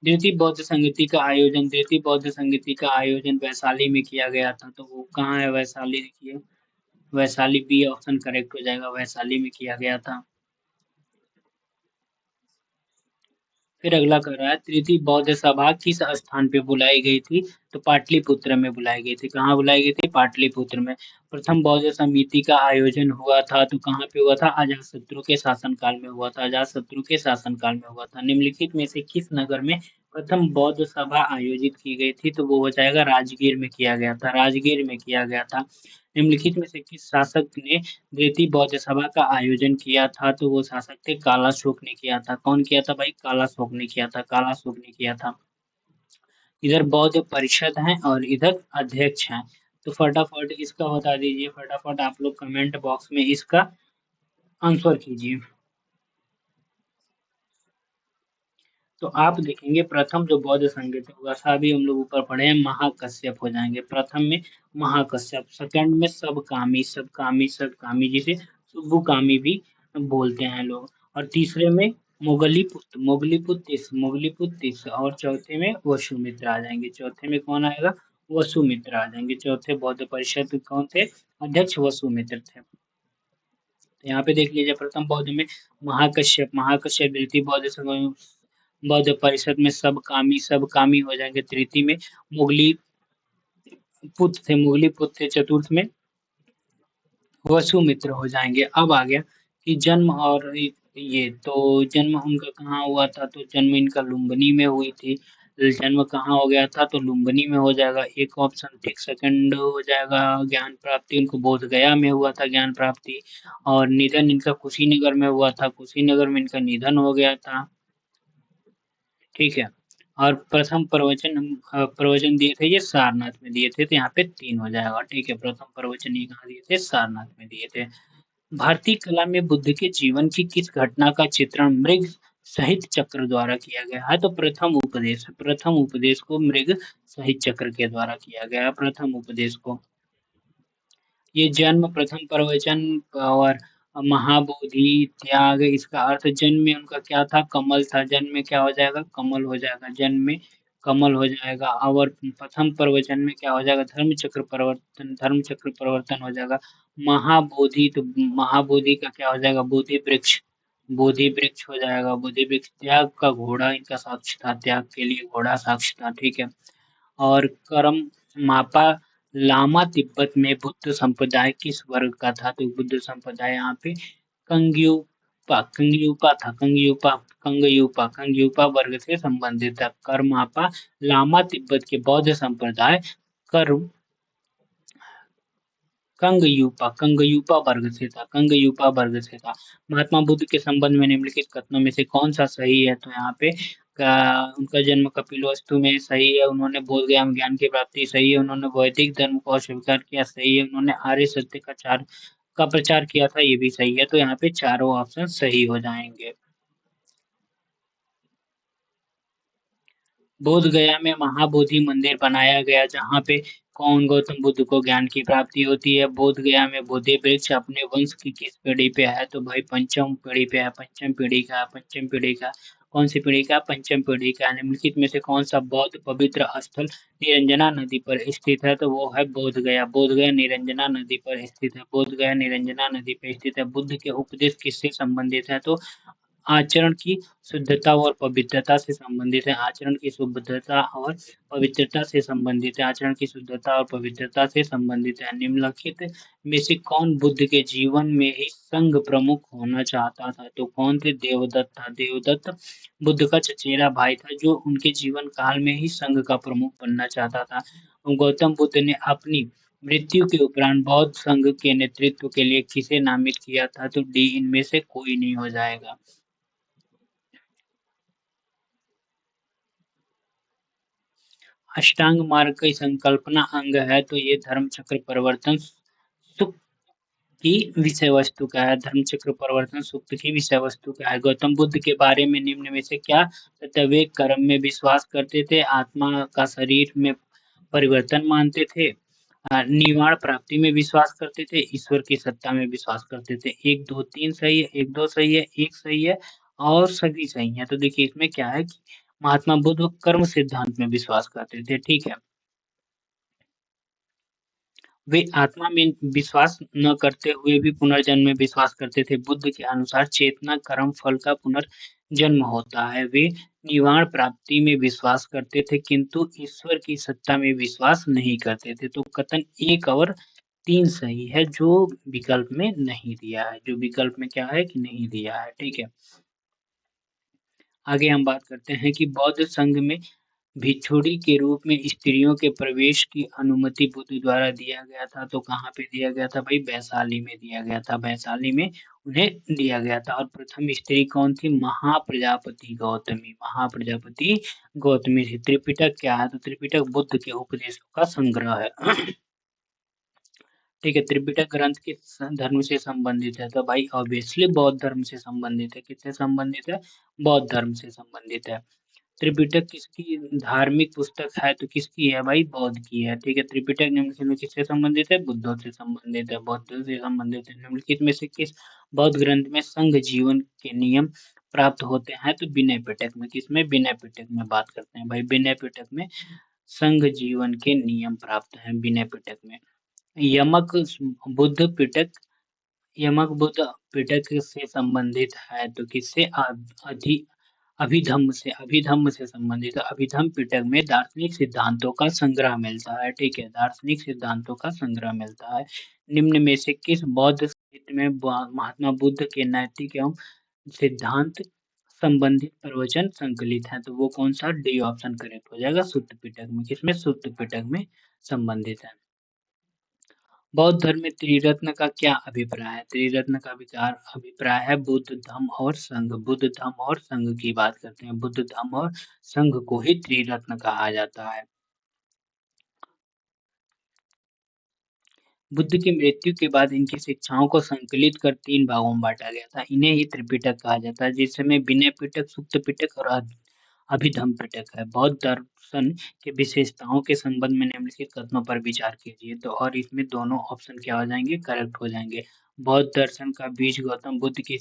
द्वितीय बौद्ध संगीति का आयोजन, द्वितीय बौद्ध संगीति का आयोजन वैशाली में किया गया था। तो वो कहाँ है? वैशाली, देखिए वैशाली, बी ऑप्शन करेक्ट हो जाएगा, वैशाली में किया गया था। फिर अगला कर रहा है तृतीय बौद्ध सभा किस स्थान पे बुलाई गई थी? तो पाटलिपुत्र में बुलाई गई थी। कहाँ बुलाई गई थी? पाटलिपुत्र में। प्रथम बौद्ध समिति का आयोजन हुआ था तो कहाँ पे हुआ था? अजातशत्रु के शासनकाल में हुआ था। अजातशत्रु के शासनकाल में हुआ था। निम्नलिखित में से किस नगर में प्रथम बौद्ध सभा आयोजित की गई थी? तो वो हो जाएगा राजगीर में किया गया था। राजगीर में किया गया था। निम्नलिखित में से किस शासक ने द्वितीय बौद्ध सभा का आयोजन किया था? तो वो शासक थे कालाशोक ने किया था। कौन किया था भाई? कालाशोक ने किया था। कालाशोक ने किया था। इधर बौद्ध परिषद है और इधर अध्यक्ष हैं। तो फटाफट इसका बता दीजिए। फटाफट आप लोग कमेंट बॉक्स में इसका आंसर कीजिए। तो आप देखेंगे प्रथम जो बौद्ध संघ होगा था, अभी हम लोग ऊपर पढ़े हैं, महाकश्यप हो जाएंगे। प्रथम में महाकश्यप, सेकंड में सबकामी, सबकामी सबकामी जिसे सुब्बुकामी भी बोलते हैं लोग, और तीसरे में मोगलीपुत्र, मोगलीपुत्र, मोगलीपुत्र, और चौथे में वसुमित्र आ जाएंगे। चौथे में कौन आएगा? वसुमित्र आ जाएंगे। चौथे बौद्ध परिषद कौन थे? अध्यक्ष वसुमित्र थे। तो यहाँ पे देख लीजिए, प्रथम बौद्ध में महाकश्यप, महाकश्यप द्वितीय बौद्ध संघ बौद्ध परिषद में सब कामी, सब कामी हो जाएंगे। तृतीय में मुगली पुत्र थे, मुगली पुत्र थे। चतुर्थ में वसुमित्र हो जाएंगे। अब आ गया कि जन्म और ये तो जन्म उनका कहाँ हुआ था? तो जन्म इनका लुम्बिनी में हुई थी। जन्म कहाँ हो गया था? तो लुम्बिनी में हो जाएगा। एक ऑप्शन ठीक। सेकंड हो जाएगा ज्ञान प्राप्ति उनको बोध गया में हुआ था ज्ञान प्राप्ति, और निधन इनका कुशीनगर में हुआ था। कुशीनगर में इनका निधन हो गया था। ठीक है। और प्रथम प्रवचन दिए थे ये सारनाथ में दिए थे, तो यहाँ पे 3 हो जाएगा। ठीक है, प्रथम प्रवचन ये कहाँ दिए थे? सारनाथ में दिए थे। भारतीय कला में बुद्ध के जीवन की किस घटना का चित्रण मृग सहित चक्र द्वारा किया गया है? तो प्रथम उपदेश को मृग सहित चक्र के द्वारा किया गया है। प्रथम उपदेश को ये जन्म, प्रथम प्रवचन और महाबोधि, त्याग, इसका अर्थ जन्म में उनका क्या था? कमल था। जन्म में क्या हो जाएगा? कमल हो जाएगा। जन्म में कमल हो जाएगा। और प्रथम प्रवचन में क्या हो जाएगा? धर्म चक्र परिवर्तन, धर्म चक्र परिवर्तन हो जाएगा। महाबोधि, तो महाबोधि का क्या हो जाएगा? बोधि वृक्ष, बोधि वृक्ष हो जाएगा। बोधि वृक्ष। त्याग का घोड़ा इनका साक्ष्य था, त्याग के लिए घोड़ा साक्ष्य था। ठीक है। और कर्म मापा लामा तिब्बत में बुद्ध संप्रदाय किस वर्ग का था? तो बुद्ध संप्रदाय यहाँ पे कंग्युपा, कंग्युपा था। कंग्युपा, कंग्युपा, कंग्युपा वर्ग से संबंधित था। कर्मापा लामा तिब्बत के बौद्ध संप्रदाय कर्म कंगयुपा, कंगयुपा वर्ग से था। कंगयुपा वर्ग से था। महात्मा बुद्ध के संबंध में निम्नलिखित कथनों में से कौन सा सही है? तो यहाँ पे उनका जन्म कपिलवस्तु में सही है। उन्होंने बोध गया में ज्ञान की प्राप्ति सही है। उन्होंने वैदिक धर्म को अस्वीकार किया सही है। उन्होंने आर्य सत्य का प्रचार किया था, ये भी सही है। तो यहाँ पे चारों ऑप्शन सही हो जाएंगे। बोध गया में महाबोधि मंदिर बनाया गया, जहाँ पे कौन गौतम बुद्ध को ज्ञान की प्राप्ति होती है? बोध गया में बोधि वृक्ष अपने वंश की किस पीढ़ी पे है? तो भाई पंचम पीढ़ी पे है। पंचम पीढ़ी का, पंचम पीढ़ी का। कौन सी पीढ़ी का? पंचम पीढ़ी का। निम्नलिखित में से कौन सा बौद्ध पवित्र स्थल निरंजना नदी पर स्थित है? तो वो है बोध गया। बोध गया निरंजना नदी पर स्थित है। बोध गया निरंजना नदी पर स्थित है। बुद्ध के उपदेश किससे संबंधित है? तो आचरण की शुद्धता और पवित्रता से संबंधित है। आचरण की शुद्धता और पवित्रता से संबंधित है। आचरण की शुद्धता और पवित्रता से संबंधित है। निम्नलिखित में से कौन बुद्ध के जीवन में ही संघ प्रमुख होना चाहता था? तो कौन थे? देवदत्त था। देवदत्त बुद्ध का चचेरा भाई था, जो उनके जीवन काल में ही संघ का प्रमुख बनना चाहता था। गौतम बुद्ध ने अपनी मृत्यु के उपरांत बौद्ध संघ के नेतृत्व के लिए किसे नामित किया था? तो डी, इनमें से कोई नहीं हो जाएगा। अष्टांग मार्ग की संकल्पना अंग है, तो ये धर्म चक्र परिवर्तन सुक्त की विषय वस्तु का है। धर्म चक्र परिवर्तन सुक्त की विषय वस्तु का है। गौतम बुद्ध के बारे में निम्न में से क्या तथा वे कर्म में विश्वास करते थे? आत्मा का शरीर में परिवर्तन मानते थे, निवाण प्राप्ति में विश्वास करते थे, ईश्वर की सत्ता में विश्वास करते थे। 1 2 3 सही है, 1 2 सही है, 1 सही है, और सभी सही है। तो देखिए इसमें क्या है कि महात्मा बुद्ध कर्म सिद्धांत में विश्वास करते थे। ठीक है। वे आत्मा में विश्वास न करते हुए भी पुनर्जन्म में विश्वास करते थे। बुद्ध के अनुसार चेतना कर्म फल का जन्म होता है। वे निर्वाण प्राप्ति में विश्वास करते थे, किंतु ईश्वर की सत्ता में विश्वास नहीं करते थे। तो कथन 1 और 3 सही है, जो विकल्प में नहीं दिया है, जो विकल्प में क्या है कि नहीं दिया है, ठीक है। आगे हम बात करते हैं कि बौद्ध संघ में भिक्षुणी के रूप में स्त्रियों के प्रवेश की अनुमति बुद्ध द्वारा दिया गया था। तो कहाँ पे दिया गया था भाई? वैशाली में दिया गया था। वैशाली में उन्हें दिया गया था। और प्रथम स्त्री कौन थी? महाप्रजापति गौतमी। महाप्रजापति गौतमी थी। त्रिपिटक क्या है? तो त्रिपिटक बुद्ध के उपदेशों का संग्रह है। ठीक है, त्रिपिटक ग्रंथ किस धर्म से संबंधित है? तो भाई ऑब्वियसली बौद्ध धर्म से संबंधित है। किससे संबंधित है? बौद्ध धर्म से संबंधित है। त्रिपिटक किसकी धार्मिक पुस्तक है? तो किसकी है भाई? बौद्ध की है। ठीक है, त्रिपिटक निम्नलिखित में किससे संबंधित है? बुद्धों से संबंधित है। बौद्धों से संबंधित है। निम्नलिखित में से किस बौद्ध ग्रंथ में संघ जीवन के नियम प्राप्त होते हैं? तो विनय पिटक में। किसमें? विनय पिटक में बात करते हैं भाई। विनय पिटक में संघ जीवन के नियम प्राप्त हैं विनय पिटक में। यमक बुद्ध पिटक यमक बुद्ध पिटक से संबंधित है। तो किससे? अधि अभिधम्म से संबंधित है। अभिधम्म पिटक में दार्शनिक सिद्धांतों का संग्रह मिलता है। ठीक है, दार्शनिक सिद्धांतों का संग्रह मिलता है। निम्न में से किस बौद्ध साहित्य में महात्मा बुद्ध के नैतिक एवं सिद्धांत संबंधित प्रवचन संकलित हैं? तो वो कौन सा? डी ऑप्शन करेक्ट हो जाएगा, सुत्त पिटक में। किसमें? सुत्त पिटक में संबंधित है। बौद्ध धर्म में त्रिरत्न का क्या अभिप्राय है? त्रिरत्न का विचार अभिप्राय है बुद्ध, धम्म और संघ। बुद्ध, धम्म और संघ की बात करते हैं। बुद्ध, धम्म और संघ को ही त्रिरत्न कहा जाता है। बुद्ध की मृत्यु के बाद इनकी शिक्षाओं को संकलित कर 3 भागों में बांटा गया था। इन्हें ही त्रिपिटक कहा जाता है, जिसमें विनय पिटक, सुत्त पिटक और अभिधम्म पिटक है। बौद्ध दर्शन की विशेषताओं के संबंध में निम्नलिखित कथनों पर विचार कीजिए। तो और इसमें दोनों ऑप्शन क्या हो जाएंगे? करेक्ट हो जाएंगे। बौद्ध दर्शन का बीज गौतम बुद्ध की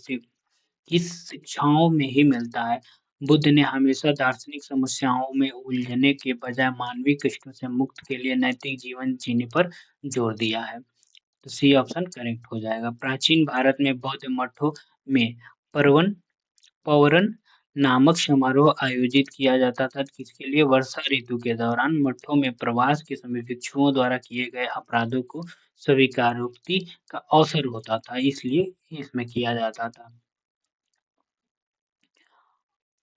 किस शिक्षाओं में ही मिलता है? बुद्ध ने हमेशा दार्शनिक समस्याओं में उलझने के बजाय मानवीय कष्टों से मुक्त के लिए नैतिक जीवन जीने पर जोर दिया है। तो सी ऑप्शन करेक्ट हो जाएगा। प्राचीन भारत में बौद्ध मठों में परवन पौरन नामक समारोह आयोजित किया जाता था। किसके लिए? वर्षा ऋतु के दौरान मठों में प्रवास के समय भिक्षुओं द्वारा किए गए अपराधों को स्वीकारोक्ति का अवसर होता था, इसलिए इसमें किया जाता था।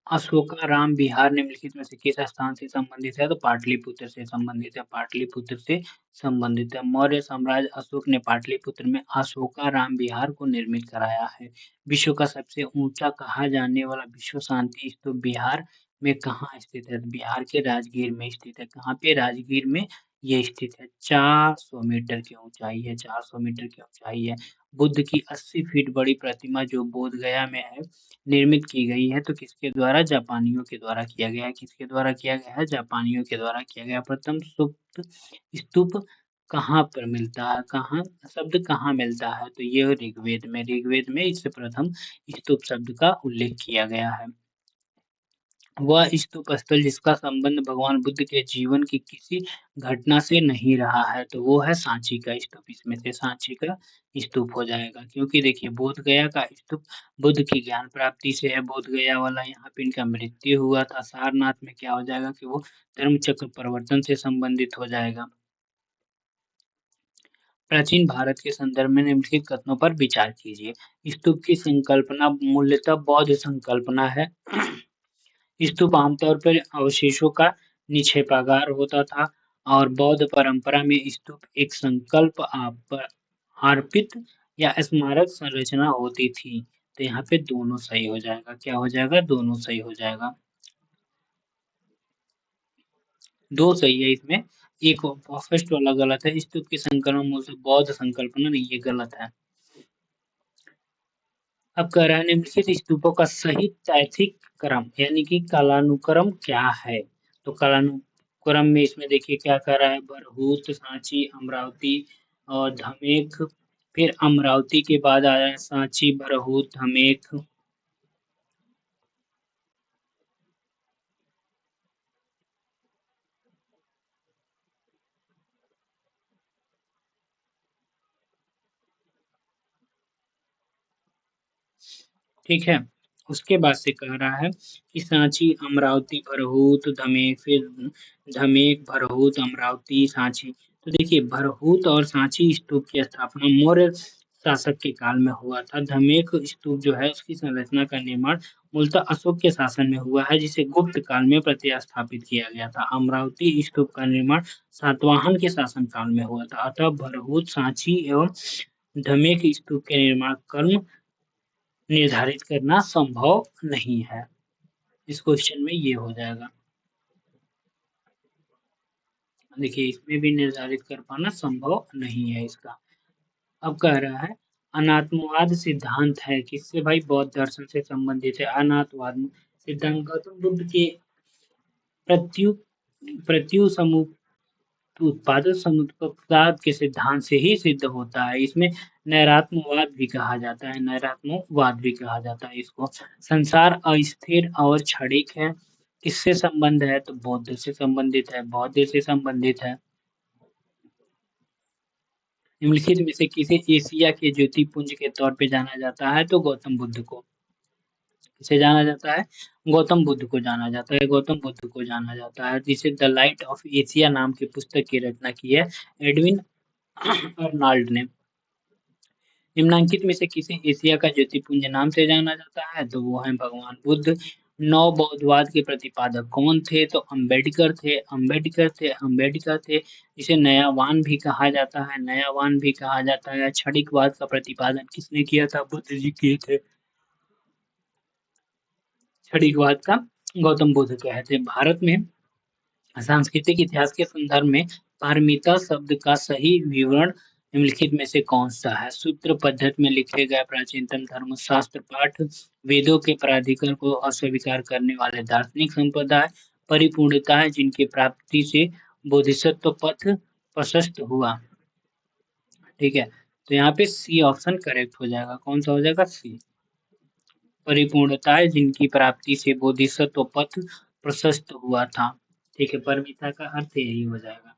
अशोकाराम विहार निम्नलिखित में से किस स्थान से संबंधित है? तो पाटलिपुत्र से संबंधित है। पाटलिपुत्र से संबंधित है। मौर्य साम्राज्य अशोक ने पाटलिपुत्र में अशोकाराम विहार को निर्मित कराया है। विश्व का सबसे ऊंचा कहा जाने वाला विश्व शांति स्तूप बिहार में कहाँ स्थित है? तो बिहार के राजगीर में स्थित है। कहाँ पे? राजगीर में ये स्थित है। 400 मीटर की ऊंचाई है। 400 मीटर की ऊंचाई है। बुद्ध की 80 फीट बड़ी प्रतिमा जो बोध गया में है, निर्मित की गई है। तो किसके द्वारा? जापानियों के द्वारा किया गया है। किसके द्वारा किया गया है? जापानियों के द्वारा किया गया। प्रथम सुप्त स्तूप कहाँ पर मिलता है? कहाँ शब्द कहाँ मिलता है? तो ये ऋग्वेद में। ऋग्वेद में इस प्रथम स्तूप शब्द का उल्लेख किया गया है। वह स्तूप स्थल जिसका संबंध भगवान बुद्ध के जीवन की किसी घटना से नहीं रहा है, तो वो है सांची का स्तूप। इसमें से सांची का स्तूप हो जाएगा, क्योंकि देखिए बोध गया का स्तूप बुद्ध की ज्ञान प्राप्ति से है। बोध गया वाला यहाँ पे इनका मृत्यु हुआ था। सारनाथ में क्या हो जाएगा कि वो धर्म चक्र परिवर्तन से संबंधित हो जाएगा। प्राचीन भारत के संदर्भ में निम्नलिखित कथनों पर विचार कीजिए। स्तूप की संकल्पना मूलतः बौद्ध संकल्पना है। स्तूप आमतौर पर अवशेषों का निक्षेपागार होता था और बौद्ध परंपरा में स्तूप एक संकल्प अर्पित या स्मारक संरचना होती थी। तो यहाँ पे दोनों सही हो जाएगा। क्या हो जाएगा? दोनों सही हो जाएगा। दो सही है इसमें, एक फर्स्ट वाला गलत है। स्तूप की संकल्पना मूल से बौद्ध संकल्पना नहीं, ये गलत है। अब कह रहा है निम्नलिखित स्तूपों का सही तैथिक क्रम यानी कि कालानुक्रम क्या है? तो कालानुक्रम में इसमें देखिए क्या कर रहा है? बरहूत, सांची, अमरावती और धमेख। फिर अमरावती के बाद आया है सांची, बरहूत, धमेख। ठीक है, उसके बाद से कह रहा है कि सांची, अमरावती, भरहूत, धमेक, फिर धमेक, भरहूत, अमरावती, सांची। तो देखिए भरहूत और सांची स्तूप की स्थापना मौर्य शासक के काल में हुआ था। धमेक स्तूप जो है उसकी संरचना का निर्माण मूलतः अशोक के शासन में हुआ है, जिसे गुप्त काल में प्रतिस्थापित किया गया था। अमरावती स्तूप का निर्माण सातवाहन के शासन काल में हुआ था। अतः भरहूत, सांची एवं धमेक स्तूप के निर्माण क्रम निर्धारित करना संभव नहीं है। इस क्वेश्चन में ये हो जाएगा। देखिए इसमें भी निर्धारित कर पाना संभव नहीं है इसका। अब कह रहा है अनात्मवाद सिद्धांत है किससे भाई? बौद्ध दर्शन से संबंधित है। अनात्मवाद सिद्धांत गौतम बुद्ध के प्रत्यु प्रत्यु उत्पादक समुत्पाद के सिद्धांत से ही सिद्ध होता है। इसमें नैरात्मवाद भी कहा जाता है, नैरात्मवाद भी कहा जाता है इसको। संसार अस्थिर और क्षणिक है। किससे संबंध है? तो बौद्ध से संबंधित है, बौद्ध से संबंधित है। निम्नलिखित में से किसे एशिया के ज्योतिपुंज के तौर पे जाना जाता है? तो गौतम बुद्ध को। किसे जाना जाता है? गौतम बुद्ध को जाना जाता है, गौतम बुद्ध को जाना जाता है, जिसे द लाइट ऑफ एशिया नाम की पुस्तक की रचना की है एडविन अर्नाल्ड ने। निम्नांकित में से किसे एशिया का ज्योतिपुंज नाम से जाना जाता है? तो वो है भगवान बुद्ध। नौ बौद्धवाद के प्रतिपादक कौन थे? तो अम्बेडकर थे, अम्बेडकर थे, अम्बेडकर थे। इसे नयावान भी कहा जाता है, नयावान भी कहा जाता है। क्षणिकवाद का प्रतिपादन किसने किया था? बुद्ध जी किए थे। क्षणिकवाद का गौतम बुद्ध कहे थे। भारत में सांस्कृतिक इतिहास के संदर्भ में पारमिता शब्द का सही विवरण निम्नलिखित में से कौन सा है? सूत्र पद्धति में लिखे गए प्राचीनतम धर्मशास्त्र पाठ, वेदों के प्राधिकार को अस्वीकार करने वाले दार्शनिक संप्रदाय, परिपूर्णता है जिनकी प्राप्ति से बोधिसत्व पथ प्रशस्त हुआ। ठीक है, तो यहाँ पे सी ऑप्शन करेक्ट हो जाएगा। कौन सा हो जाएगा? सी। परिपूर्णता है जिनकी प्राप्ति से बोधिसत्व पथ प्रशस्त हुआ था। ठीक है, परमिता का अर्थ यही हो जाएगा।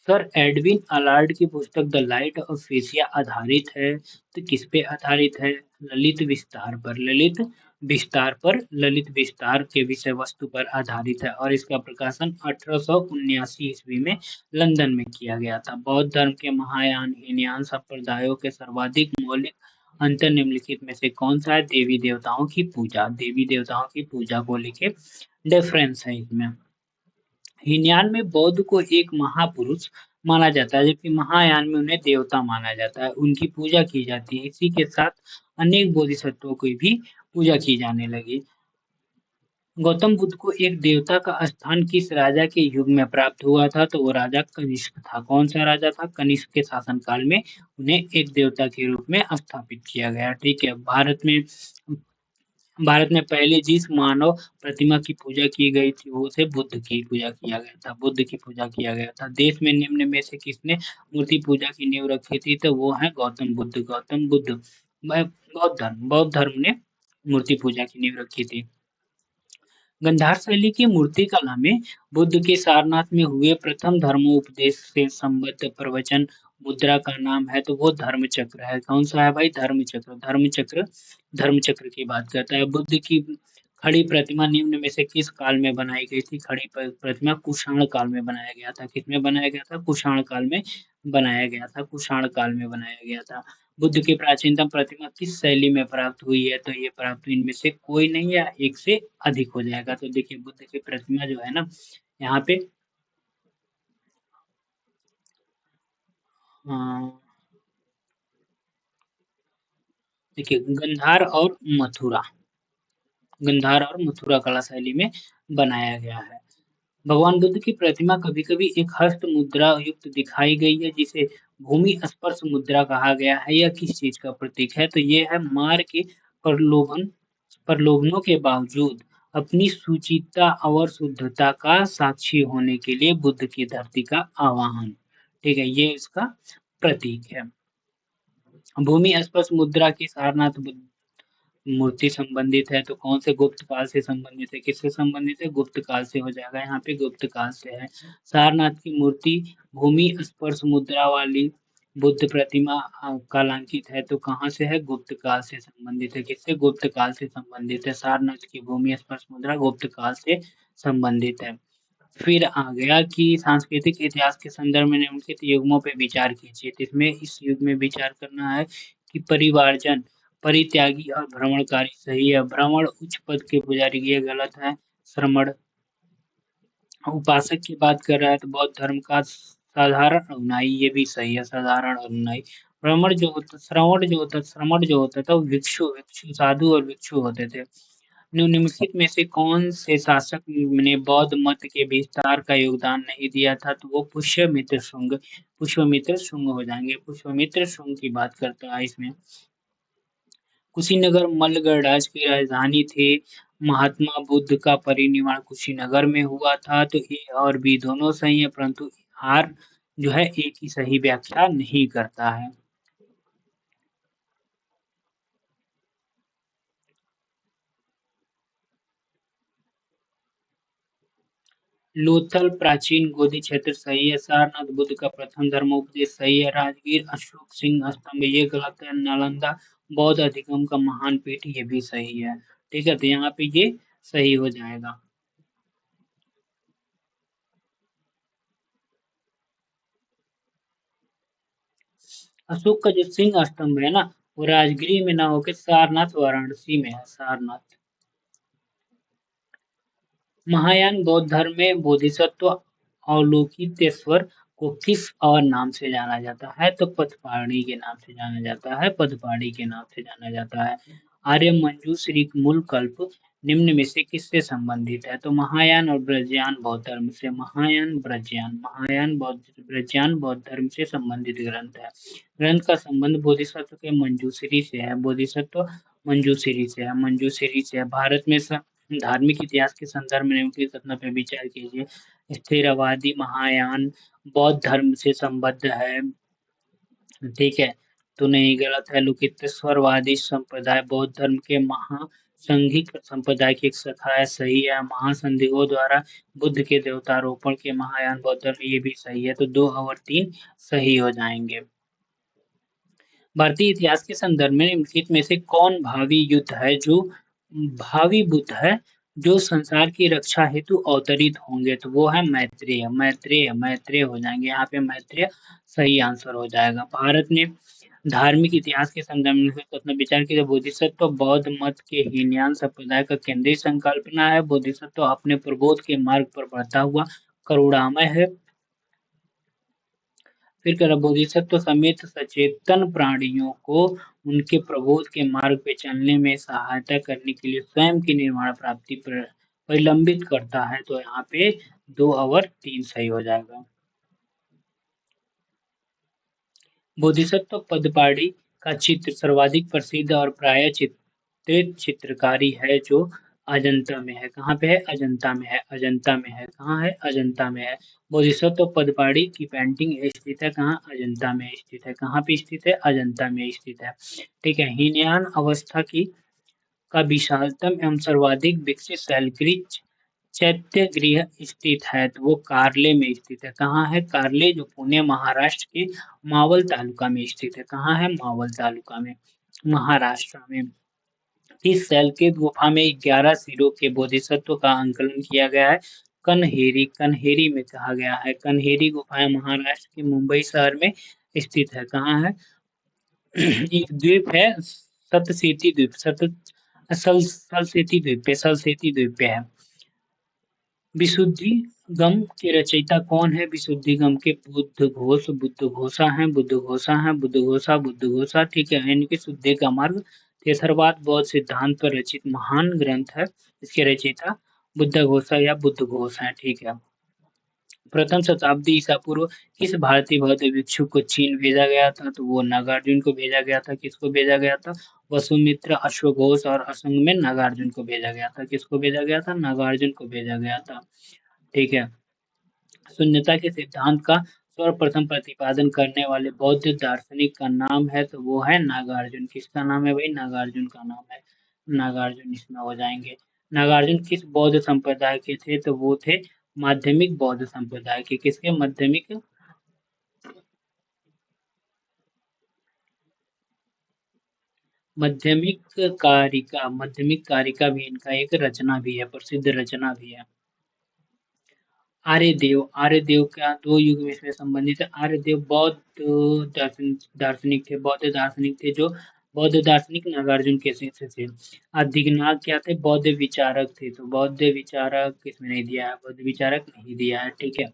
सर एडविन अलार्ड की पुस्तक द लाइट ऑफ एशिया आधारित है, तो किस पे आधारित है? ललित विस्तार पर, ललित विस्तार पर, ललित विस्तार के विषय वस्तु पर आधारित है और इसका प्रकाशन 1879 ईस्वी में लंदन में किया गया था। बौद्ध धर्म के महायान हीनयान संप्रदायों के सर्वाधिक मौलिक अंतर निम्नलिखित में से कौन सा है? देवी देवताओं की पूजा, देवी देवताओं की पूजा को लेके डिफरेंस है इसमें। हीनयान में बौद्ध को एक महापुरुष माना जाता है, जबकि महायान में उन्हें देवता माना जाता है, उनकी पूजा की जाती है। इसी के साथ अनेक बोधिसत्वों की भी पूजा की जाने लगी। गौतम बुद्ध को एक देवता का स्थान किस राजा के युग में प्राप्त हुआ था? तो वो राजा कनिष्क था। कौन सा राजा था? कनिष्क के शासनकाल में उन्हें एक देवता के रूप में स्थापित किया गया। ठीक है, भारत में पहले जिस मानव प्रतिमा की पूजा की गई थी वो उसे बुद्ध की पूजा किया गया था, बुद्ध की पूजा किया गया था। देश में निम्न में से किसने मूर्ति पूजा की नींव रखी थी? तो वो है गौतम बुद्ध, गौतम बुद्ध। बौद्ध धर्म ने मूर्ति पूजा की नींव रखी थी। गंधार शैली की मूर्ति कला में बुद्ध के सारनाथ में हुए प्रथम धर्मोपदेश से संबद्ध प्रवचन मुद्रा का नाम है, तो वो धर्म चक्र है। कौन सा है भाई? धर्म चक्र, धर्म चक्र, धर्म चक्र की बात करता है। बुद्ध की खड़ी प्रतिमा निम्न में से किस काल में बनाई गई थी? खड़ी प्रतिमा कुषाण काल में बनाया गया था। किसमें बनाया गया था? कुषाण काल में बनाया गया था, कुषाण काल में बनाया गया था। बुद्ध की प्राचीनतम प्रतिमा किस शैली में प्राप्त हुई है? तो ये प्राप्त इनमें से कोई नहीं या एक से अधिक हो जाएगा। तो देखिए बुद्ध की प्रतिमा जो है ना यहाँ पे देखिए गंधार और मथुरा कला शैली में बनाया गया है। भगवान बुद्ध की प्रतिमा कभी कभी एक हस्त मुद्रा युक्त दिखाई गई है, जिसे भूमि स्पर्श मुद्रा कहा गया है। यह किस चीज का प्रतीक है? तो ये है मार के प्रलोभनों के बावजूद अपनी सुचिता और शुद्धता का साक्षी होने के लिए बुद्ध की धरती का आवाहन। ठीक है, ये इसका प्रतीक है। भूमि स्पर्श मुद्रा की सारनाथ बुद्ध मूर्ति संबंधित है, तो कौन से गुप्त काल से संबंधित है? किससे संबंधित है? गुप्त काल से हो जाएगा, यहाँ पे गुप्त काल से है। सारनाथ की मूर्ति भूमि स्पर्श मुद्रा वाली बुद्ध प्रतिमा कालांकित है तो कहाँ से है? गुप्त काल से संबंधित है। किससे? गुप्त काल से संबंधित है। सारनाथ की भूमि स्पर्श मुद्रा गुप्त काल से संबंधित है। फिर आ गया कि सांस्कृतिक इतिहास के संदर्भ में निम्नलिखित युग्मों पे विचार कीजिए। तो इसमें इस युग में विचार करना है कि परिवारजन, परित्यागी और भ्रमणकारी सही है। भ्रमण उच्च पद के पुजारी, ये गलत है। श्रमण उपासक की बात कर रहा है तो बौद्ध धर्म का साधारण अनुयायी, ये भी सही है, साधारण अनुयायी। श्रमण जो होता था वो भिक्षु भिक्षु साधु और भिक्षु होते थे। निम्नलिखित में से कौन से शासक ने बौद्ध मत के विस्तार का योगदान नहीं दिया था? तो वो पुष्यमित्र शुंग, पुष्यमित्र शुंग हो जाएंगे। पुष्यमित्र शुंग की बात करता है इसमें। कुशीनगर मल्लगढ़ राज्य की राजधानी थी। महात्मा बुद्ध का परिनिर्वाण कुशीनगर में हुआ था। तो ए और बी दोनों सही है, परंतु आर जो है ए की सही व्याख्या नहीं करता है। लोथल प्राचीन गोदी क्षेत्र सही है। सारनाथ बुद्ध का प्रथम धर्मोपदेश सही है। राजगीर अशोक सिंह स्तंभ, ये गलत है। नालंदा बौद्ध अधिगम का महान पीठ, ये भी सही है। ठीक है, तो यहाँ पे ये सही हो जाएगा। अशोक का जो सिंह स्तंभ है ना, वो राजगीर में ना होकर सारनाथ वाराणसी में है। सारनाथ। महायान बौद्ध धर्म में बोधिसत्व अवलोकितेश्वर को किस और नाम से जाना जाता है? तो पदपाणी के नाम से जाना जाता है। पदपाणी के नाम से जाना जाता है। आर्य मंजूश्री मूल कल्प निम्न में से किससे संबंधित है? तो महायान और ब्रजयान बौद्ध धर्म से। महायान बौद्ध ब्रजयान बौद्ध धर्म से संबंधित ग्रंथ है। ग्रंथ का संबंध बोधिसत्व के मंजूश्री से है। बोधिसत्व मंजूश्री से है। मंजूश्री से है। भारत में धार्मिक इतिहास के संदर्भ में निम्नलिखित कथनों पर विचार कीजिए। स्थिरवादी महायान बौद्ध धर्म से संबद्ध है। ठीक है, तो नहीं, गलत है। लोकितेश्वरवादी संप्रदाय बौद्ध धर्म के महासंघिक संप्रदाय की एक शाखा है। सही है। महासंधियों द्वारा बुद्ध के देवतारोपण के महायान बौद्ध धर्म, ये भी सही है। तो 2 और 3 सही हो जाएंगे। भारतीय इतिहास के संदर्भ में निम्नलिखित में से कौन भावी बुद्ध है जो संसार की रक्षा हेतु अवतरित होंगे? तो वो है मैत्रेय। मैत्रेय हो जाएंगे। यहाँ पे मैत्रेय सही आंसर हो जाएगा। भारत में धार्मिक इतिहास के संदर्भ में अपना विचार किया। बोधिसत्व बौद्ध मत के हीनयान संप्रदाय का केंद्रीय संकल्पना है। बोधिसत्व अपने प्रबोध के मार्ग पर बढ़ता हुआ करुणामय है। फिर कह रहा बोधिसत्व समेत सचेतन प्राणियों को उनके प्रबोध के मार्ग पे चलने में सहायता करने के लिए स्वयं की निर्वाण प्राप्ति पर परिलंबित करता है। तो यहाँ पे 2 और 3 सही हो जाएगा। बोधिसत्व पदपाड़ी का चित्र सर्वाधिक प्रसिद्ध और प्राय चित्रित चित्रकारी है जो अजंता में है। कहाँ पे है? अजंता में है। अजंता में है। कहाँ है? अजंता में है। बोधिसत्व पदपाड़ी की पेंटिंग स्थित है कहाँ? अजंता में स्थित है। कहाँ पे स्थित है? अजंता में स्थित है। ठीक है। हीनयान अवस्था की का विशालतम एवं सर्वाधिक विकसित शैलगृह चैत्य गृह स्थित है। तो वो कार्ले में स्थित है। कहाँ है? कार्ले, जो पुणे महाराष्ट्र के मावल तालुका में स्थित है। कहाँ है? मावल तालुका में, महाराष्ट्र में। इस शैलकृत गुफा में 11 सिरों के बोधिसत्व का अंकलन किया गया है। कन्हेरी में कहा गया है। कन्हेरी गुफाएं महाराष्ट्र के मुंबई शहर में स्थित है। कहाँ है? एक द्वीप है, सतसेती द्वीप, सलसेती द्वीप पे है। विशुद्धि गम के रचयिता कौन है? विशुद्धि गम के बुद्ध घोषा बुद्ध घोषा। ठीक है, इनके शुद्धि का मार्ग थेथरवाद बौद्ध सिद्धांत पर रचित महान ग्रंथ है। इसके रचयिता बुद्ध घोषा या बुद्ध घोष है। ठीक है। प्रथम शताब्दी ईसा पूर्व किस भारतीय बौद्ध भिक्षु को चीन भेजा गया था? तो वो नागार्जुन को भेजा गया था। किसको भेजा गया था? वसुमित्र, अश्वघोष और असंग में नागार्जुन को भेजा गया था। किसको भेजा गया था? नागार्जुन को भेजा गया था। ठीक है। शून्यता के सिद्धांत का सर्वप्रथम प्रतिपादन करने वाले बौद्ध दार्शनिक का नाम है तो वो है नागार्जुन। किसका नाम है भाई? नागार्जुन का नाम है। नागार्जुन इसमें हो जाएंगे। नागार्जुन किस बौद्ध संप्रदाय के थे? तो वो थे माध्यमिक बौद्ध संप्रदाय के। किसके? माध्यमिक माध्यमिक कारिका भी इनका एक रचना भी है, प्रसिद्ध रचना भी है। आर्यदेव का दो युग में इसमें संबंधित है। आर्यदेव बौद्ध दार्शनिक थे, बौद्ध दार्शनिक थे, जो बौद्ध दार्शनिक नागार्जुन के शिष्य थे। अधिकनाग क्या थे? बौद्ध विचारक थे। तो बौद्ध विचारक किसमें नहीं दिया है? बौद्ध विचारक नहीं दिया है, ठीक है।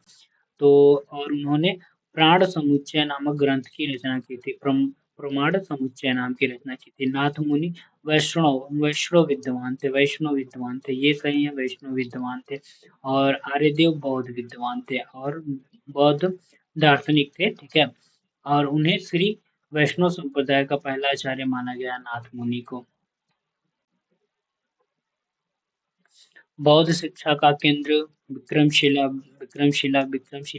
तो और उन्होंने प्राण समुच्चय नामक ग्रंथ की रचना की थी। प्रमाण समुच्चय नाम की रचना की थी। नाथ मुनि वैष्णव विद्वान थे, ये सही है, वैष्णव विद्वान थे। और आर्यदेव बौद्ध विद्वान थे और बौद्ध दार्शनिक थे, ठीक है। और उन्हें श्री वैष्णव संप्रदाय का पहला आचार्य माना गया, नाथ मुनि को। बौद्ध शिक्षा का केंद्र विक्रमशिला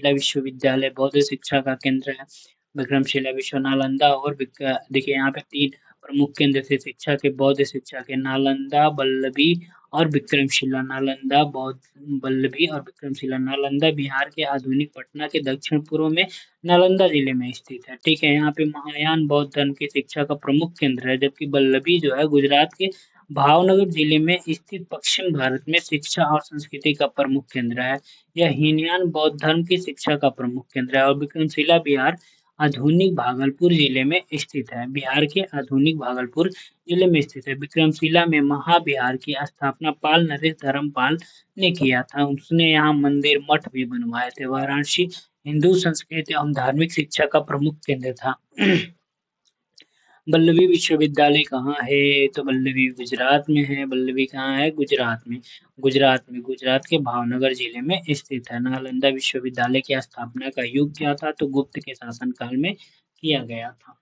विश्वविद्यालय बौद्ध शिक्षा का केंद्र है। विक्रमशिला विश्व नालंदा और देखिए यहाँ पे तीन प्रमुख केंद्र थे शिक्षा के, बौद्ध शिक्षा के, नालंदा, वल्लभी और विक्रमशिला। नालंदा, बौद्ध, वल्लभी और विक्रमशिला। नालंदा बिहार के आधुनिक पटना के दक्षिण पूर्व में नालंदा जिले में स्थित है, ठीक है। यहाँ पे महायान बौद्ध धर्म की शिक्षा का प्रमुख केंद्र है, जबकि वल्लभी जो है गुजरात के भावनगर जिले में स्थित पश्चिम भारत में शिक्षा और संस्कृति का प्रमुख केंद्र है। यह हीनयान बौद्ध धर्म की शिक्षा का प्रमुख केंद्र है। और विक्रमशिला बिहार आधुनिक भागलपुर जिले में स्थित है। बिहार के आधुनिक भागलपुर जिले में स्थित है। विक्रमशिला में महाबिहार की स्थापना पाल नरेश धर्मपाल ने किया था। उसने यहाँ मंदिर मठ भी बनवाए थे। वाराणसी हिंदू संस्कृति एवं धार्मिक शिक्षा का प्रमुख केंद्र था। वल्लभी विश्वविद्यालय कहाँ है? तो वल्लभी गुजरात में है। वल्लभी कहाँ है? गुजरात में। गुजरात के भावनगर जिले में स्थित है। नालंदा विश्वविद्यालय की स्थापना का युग क्या था? तो गुप्त के शासनकाल में किया गया था।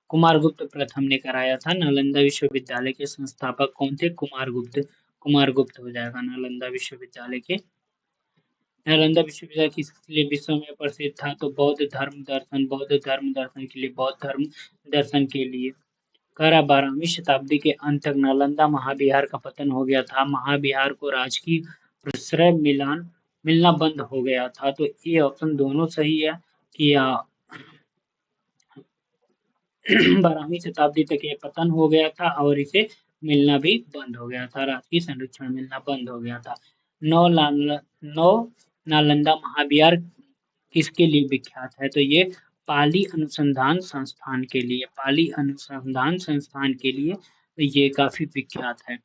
कुमारगुप्त प्रथम ने कराया था। नालंदा विश्वविद्यालय के संस्थापक कौन थे? कुमारगुप्त हो जाएगा नालंदा विश्वविद्यालय के। नालंदा विश्वविद्यालय किस लिए विश्व में प्रसिद्ध था? तो बौद्ध धर्म दर्शन के लिए, बौद्ध धर्म दर्शन के लिए। कह रहा 12वीं शताब्दी के अंत तक नालंदा महाबिहार का पतन हो गया था। महाबिहार को राजकीय प्रश्रय मिलना बंद हो गया था। तो ये ऑप्शन दोनों सही है कि 12वीं शताब्दी तक ये पतन हो गया था और इसे मिलना भी बंद हो गया था, राजकीय संरक्षण मिलना बंद हो गया था। नौ नालंदा महाबिहार किसके लिए विख्यात है? तो ये पाली अनुसंधान संस्थान के लिए, तो ये काफी विख्यात है।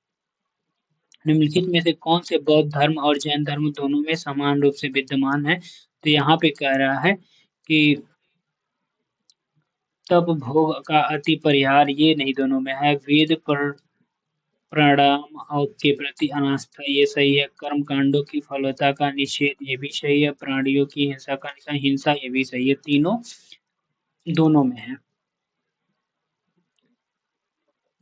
निम्नलिखित में से कौन से बौद्ध धर्म और जैन धर्म दोनों में समान रूप से विद्यमान है? तो यहाँ पे कह रहा है कि तप भोग का अति परिहार, ये नहीं दोनों में है। वेद प्रणाम और के प्रति अनास्था, ये सही है। कर्म कांडों की फलता का निषेध, ये भी सही है। प्राणियों की हिंसा का निषेध, हिंसा, ये भी सही है। तीनों दोनों में है।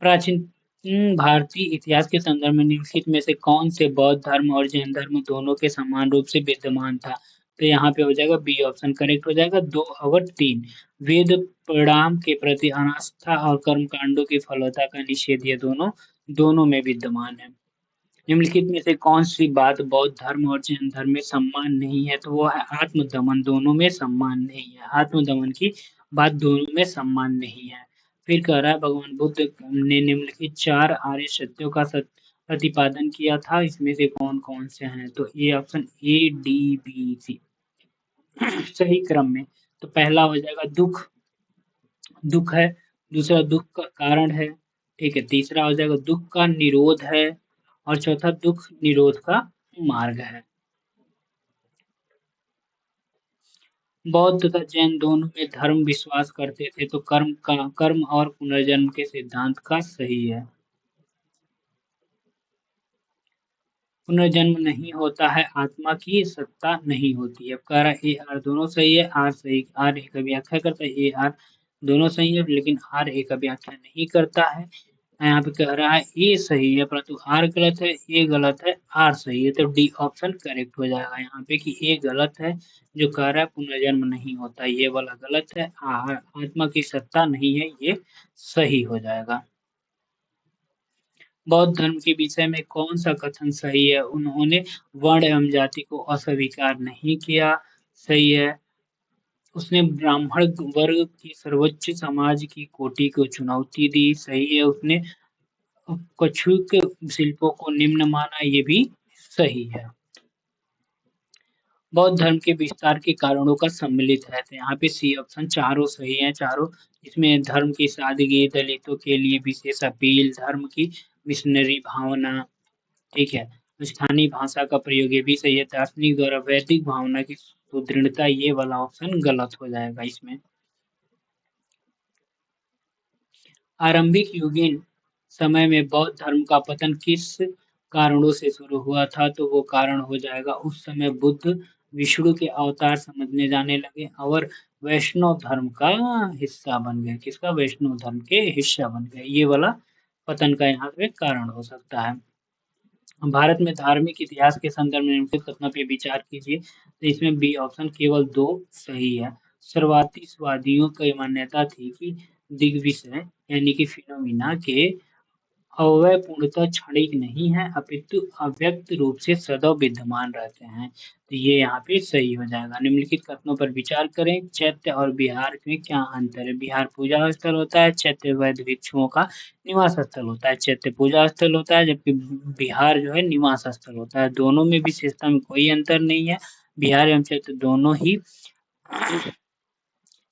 प्राचीन भारतीय इतिहास के संदर्भ में निम्नलिखित में से कौन से बौद्ध धर्म और जैन धर्म दोनों के समान रूप से विद्यमान था? तो यहाँ पे हो जाएगा बी ऑप्शन करेक्ट हो जाएगा। 2 और 3 वेद परिणाम के प्रति अनास्था और कर्म कांडों की फलता का निषेध, ये दोनों में विद्यमान है। निम्नलिखित में से कौन सी बात बौद्ध धर्म और जैन धर्म में सम्मान नहीं है? तो वो है आत्मदमन। दोनों में सम्मान नहीं है, आत्मदमन की बात दोनों में सम्मान नहीं है। फिर कह रहा है भगवान बुद्ध ने निम्नलिखित 4 आर्य सत्यों का प्रतिपादन किया था, इसमें से कौन कौन से हैं? तो ये option A D B C सही क्रम में। तो पहला हो जाएगा दुख है। दूसरा दुख का कारण है, ठीक है। तीसरा हो जाएगा दुख का निरोध है। और चौथा दुख निरोध का मार्ग है। बौद्ध तथा जैन दोनों में धर्म विश्वास करते थे, तो कर्म और पुनर्जन्म के सिद्धांत का सही है। पुनर्जन्म नहीं होता है, आत्मा की सत्ता नहीं होती है। कह रहा है ए आर दोनों सही है, आर सही, आर ए का व्याख्या करता है, ए आर दोनों सही है, लेकिन आर ए का व्याख्या नहीं करता है। यहाँ पे कह रहा है ए सही है परंतु आर गलत है, ए गलत है, आर सही है। तो डी ऑप्शन करेक्ट हो जाएगा यहाँ पे कि ए गलत है, जो कह रहा है पुनर्जन्म नहीं होता, ये वाला गलत है। आत्मा की सत्ता नहीं है, ये सही हो जाएगा। बौद्ध धर्म के विषय में कौन सा कथन सही है? उन्होंने वर्ण एवं जाति को अस्वीकार नहीं किया, सही है। उसने ब्राह्मण वर्ग की सर्वोच्च समाज की कोटि को चुनौती दी, सही है। उसने कछुक शिल्पों को निम्न माना, ये भी सही है। बौद्ध धर्म के विस्तार के कारणों का सम्मिलित है, तो यहाँ पे सी ऑप्शन चारों सही है, चारों। इसमें धर्म की सादगी, दलितों के लिए विशेष अपील, धर्म की मिशनरी भावना, ठीक है। स्थानीय भाषा का प्रयोग, ये भी सही है। दार्शनिक द्वारा वैदिक भावना की सुदृढ़ता, ये वाला ऑप्शन गलत हो जाएगा इसमें। आरंभिक युगीन समय में बौद्ध धर्म का पतन किस कारणों से शुरू हुआ था, तो वो कारण हो जाएगा उस समय बुद्ध विष्णु के अवतार समझने जाने लगे और वैष्णव धर्म का हिस्सा बन गए। किसका? वैष्णव धर्म के हिस्सा बन गए, ये वाला पतन का यहाँ पे कारण हो सकता है। भारत में धार्मिक इतिहास के संदर्भ में निम्नलिखित कथनों पे विचार कीजिए, तो इसमें बी ऑप्शन केवल दो सही है। शुरुआतीवादियों की मान्यता थी कि दिग्विजय यानी कि फिनोमिना के अवयव पूर्णतः क्षणिक नहीं है, अपितु अव्यक्त रूप से सदैव विद्यमान रहते हैं, तो ये यहाँ पे सही हो जाएगा। निम्नलिखित कथनों पर विचार करें, चैत्य और बिहार में क्या अंतर है? बिहार पूजा स्थल होता है, चैत्य वैद्य भिक्षुओं का निवास स्थल होता है। चैत्य पूजा स्थल होता है, जबकि बिहार जो है निवास स्थल होता है। दोनों में विशेषता में कोई अंतर नहीं है, बिहार एवं चैत्य दोनों ही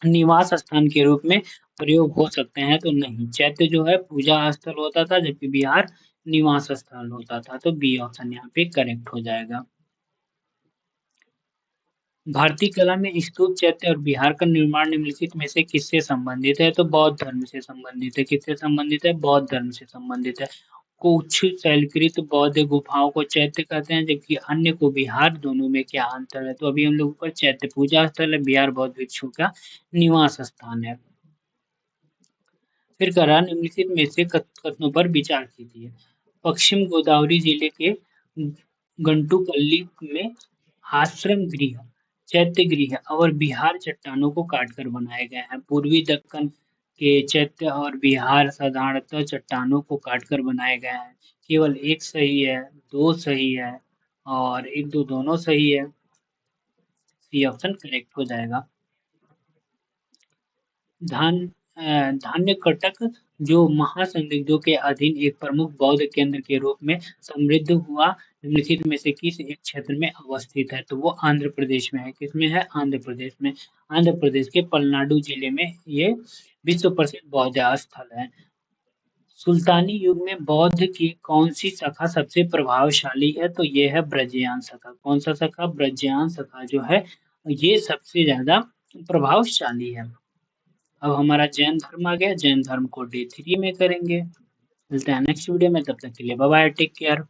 निवास स्थान के रूप में प्रयोग हो सकते हैं, तो नहीं, चैत्य जो है पूजा स्थल होता था, जबकि बिहार निवास स्थल होता था, तो बी ऑप्शन यहाँ पे करेक्ट हो जाएगा। भारतीय कला में स्तूप, चैत्य और बिहार का निर्माण निम्नलिखित में से किससे संबंधित है? तो बौद्ध धर्म से संबंधित है। किससे संबंधित है? बौद्ध धर्म से संबंधित है। कुछ शैलकृत बौद्ध गुफाओं को चैत्य कहते हैं, जबकि अन्य को बिहार। दोनों में क्या अंतर है? तो अभी हम लोग ऊपर चैत्य पूजा स्थल है, बिहार बौद्ध भिक्षु का निवास स्थान है। फिर करा निम्नलिखित में से कथनों पर विचार कीजिए। पश्चिम गोदावरी जिले के गंटुपल्ली में आश्रम गृह, चैत्य गृह और बिहार चट्टानों को काटकर बनाए गए हैं। पूर्वी दक्कन के चैत्य और बिहार साधारणतः चट्टानों को काटकर बनाए गए हैं। केवल एक सही है, दो सही है और एक दो दोनों सही है, सी ऑप्शन करेक्ट हो जाएगा। धान्य कटक जो महासंदिग्धों के अधीन एक प्रमुख बौद्ध केंद्र के रूप में समृद्ध हुआ, निम्नलिखित में से किस एक क्षेत्र में अवस्थित है? तो वो आंध्र प्रदेश में है। किसमें है? आंध्र प्रदेश में। आंध्र प्रदेश के पलनाडु जिले में ये विश्व प्रसिद्ध बौद्ध स्थल है। सुल्तानी युग में बौद्ध की कौन सी शाखा सबसे प्रभावशाली है? तो ये है ब्रजयान शाखा। कौन सा शाखा? ब्रजयान शाखा जो है ये सबसे ज्यादा प्रभावशाली है। अब हमारा जैन धर्म आ गया, जैन धर्म को डे 3 में करेंगे। मिलते हैं नेक्स्ट वीडियो में, तब तक के लिए बाय बाय, टेक केयर।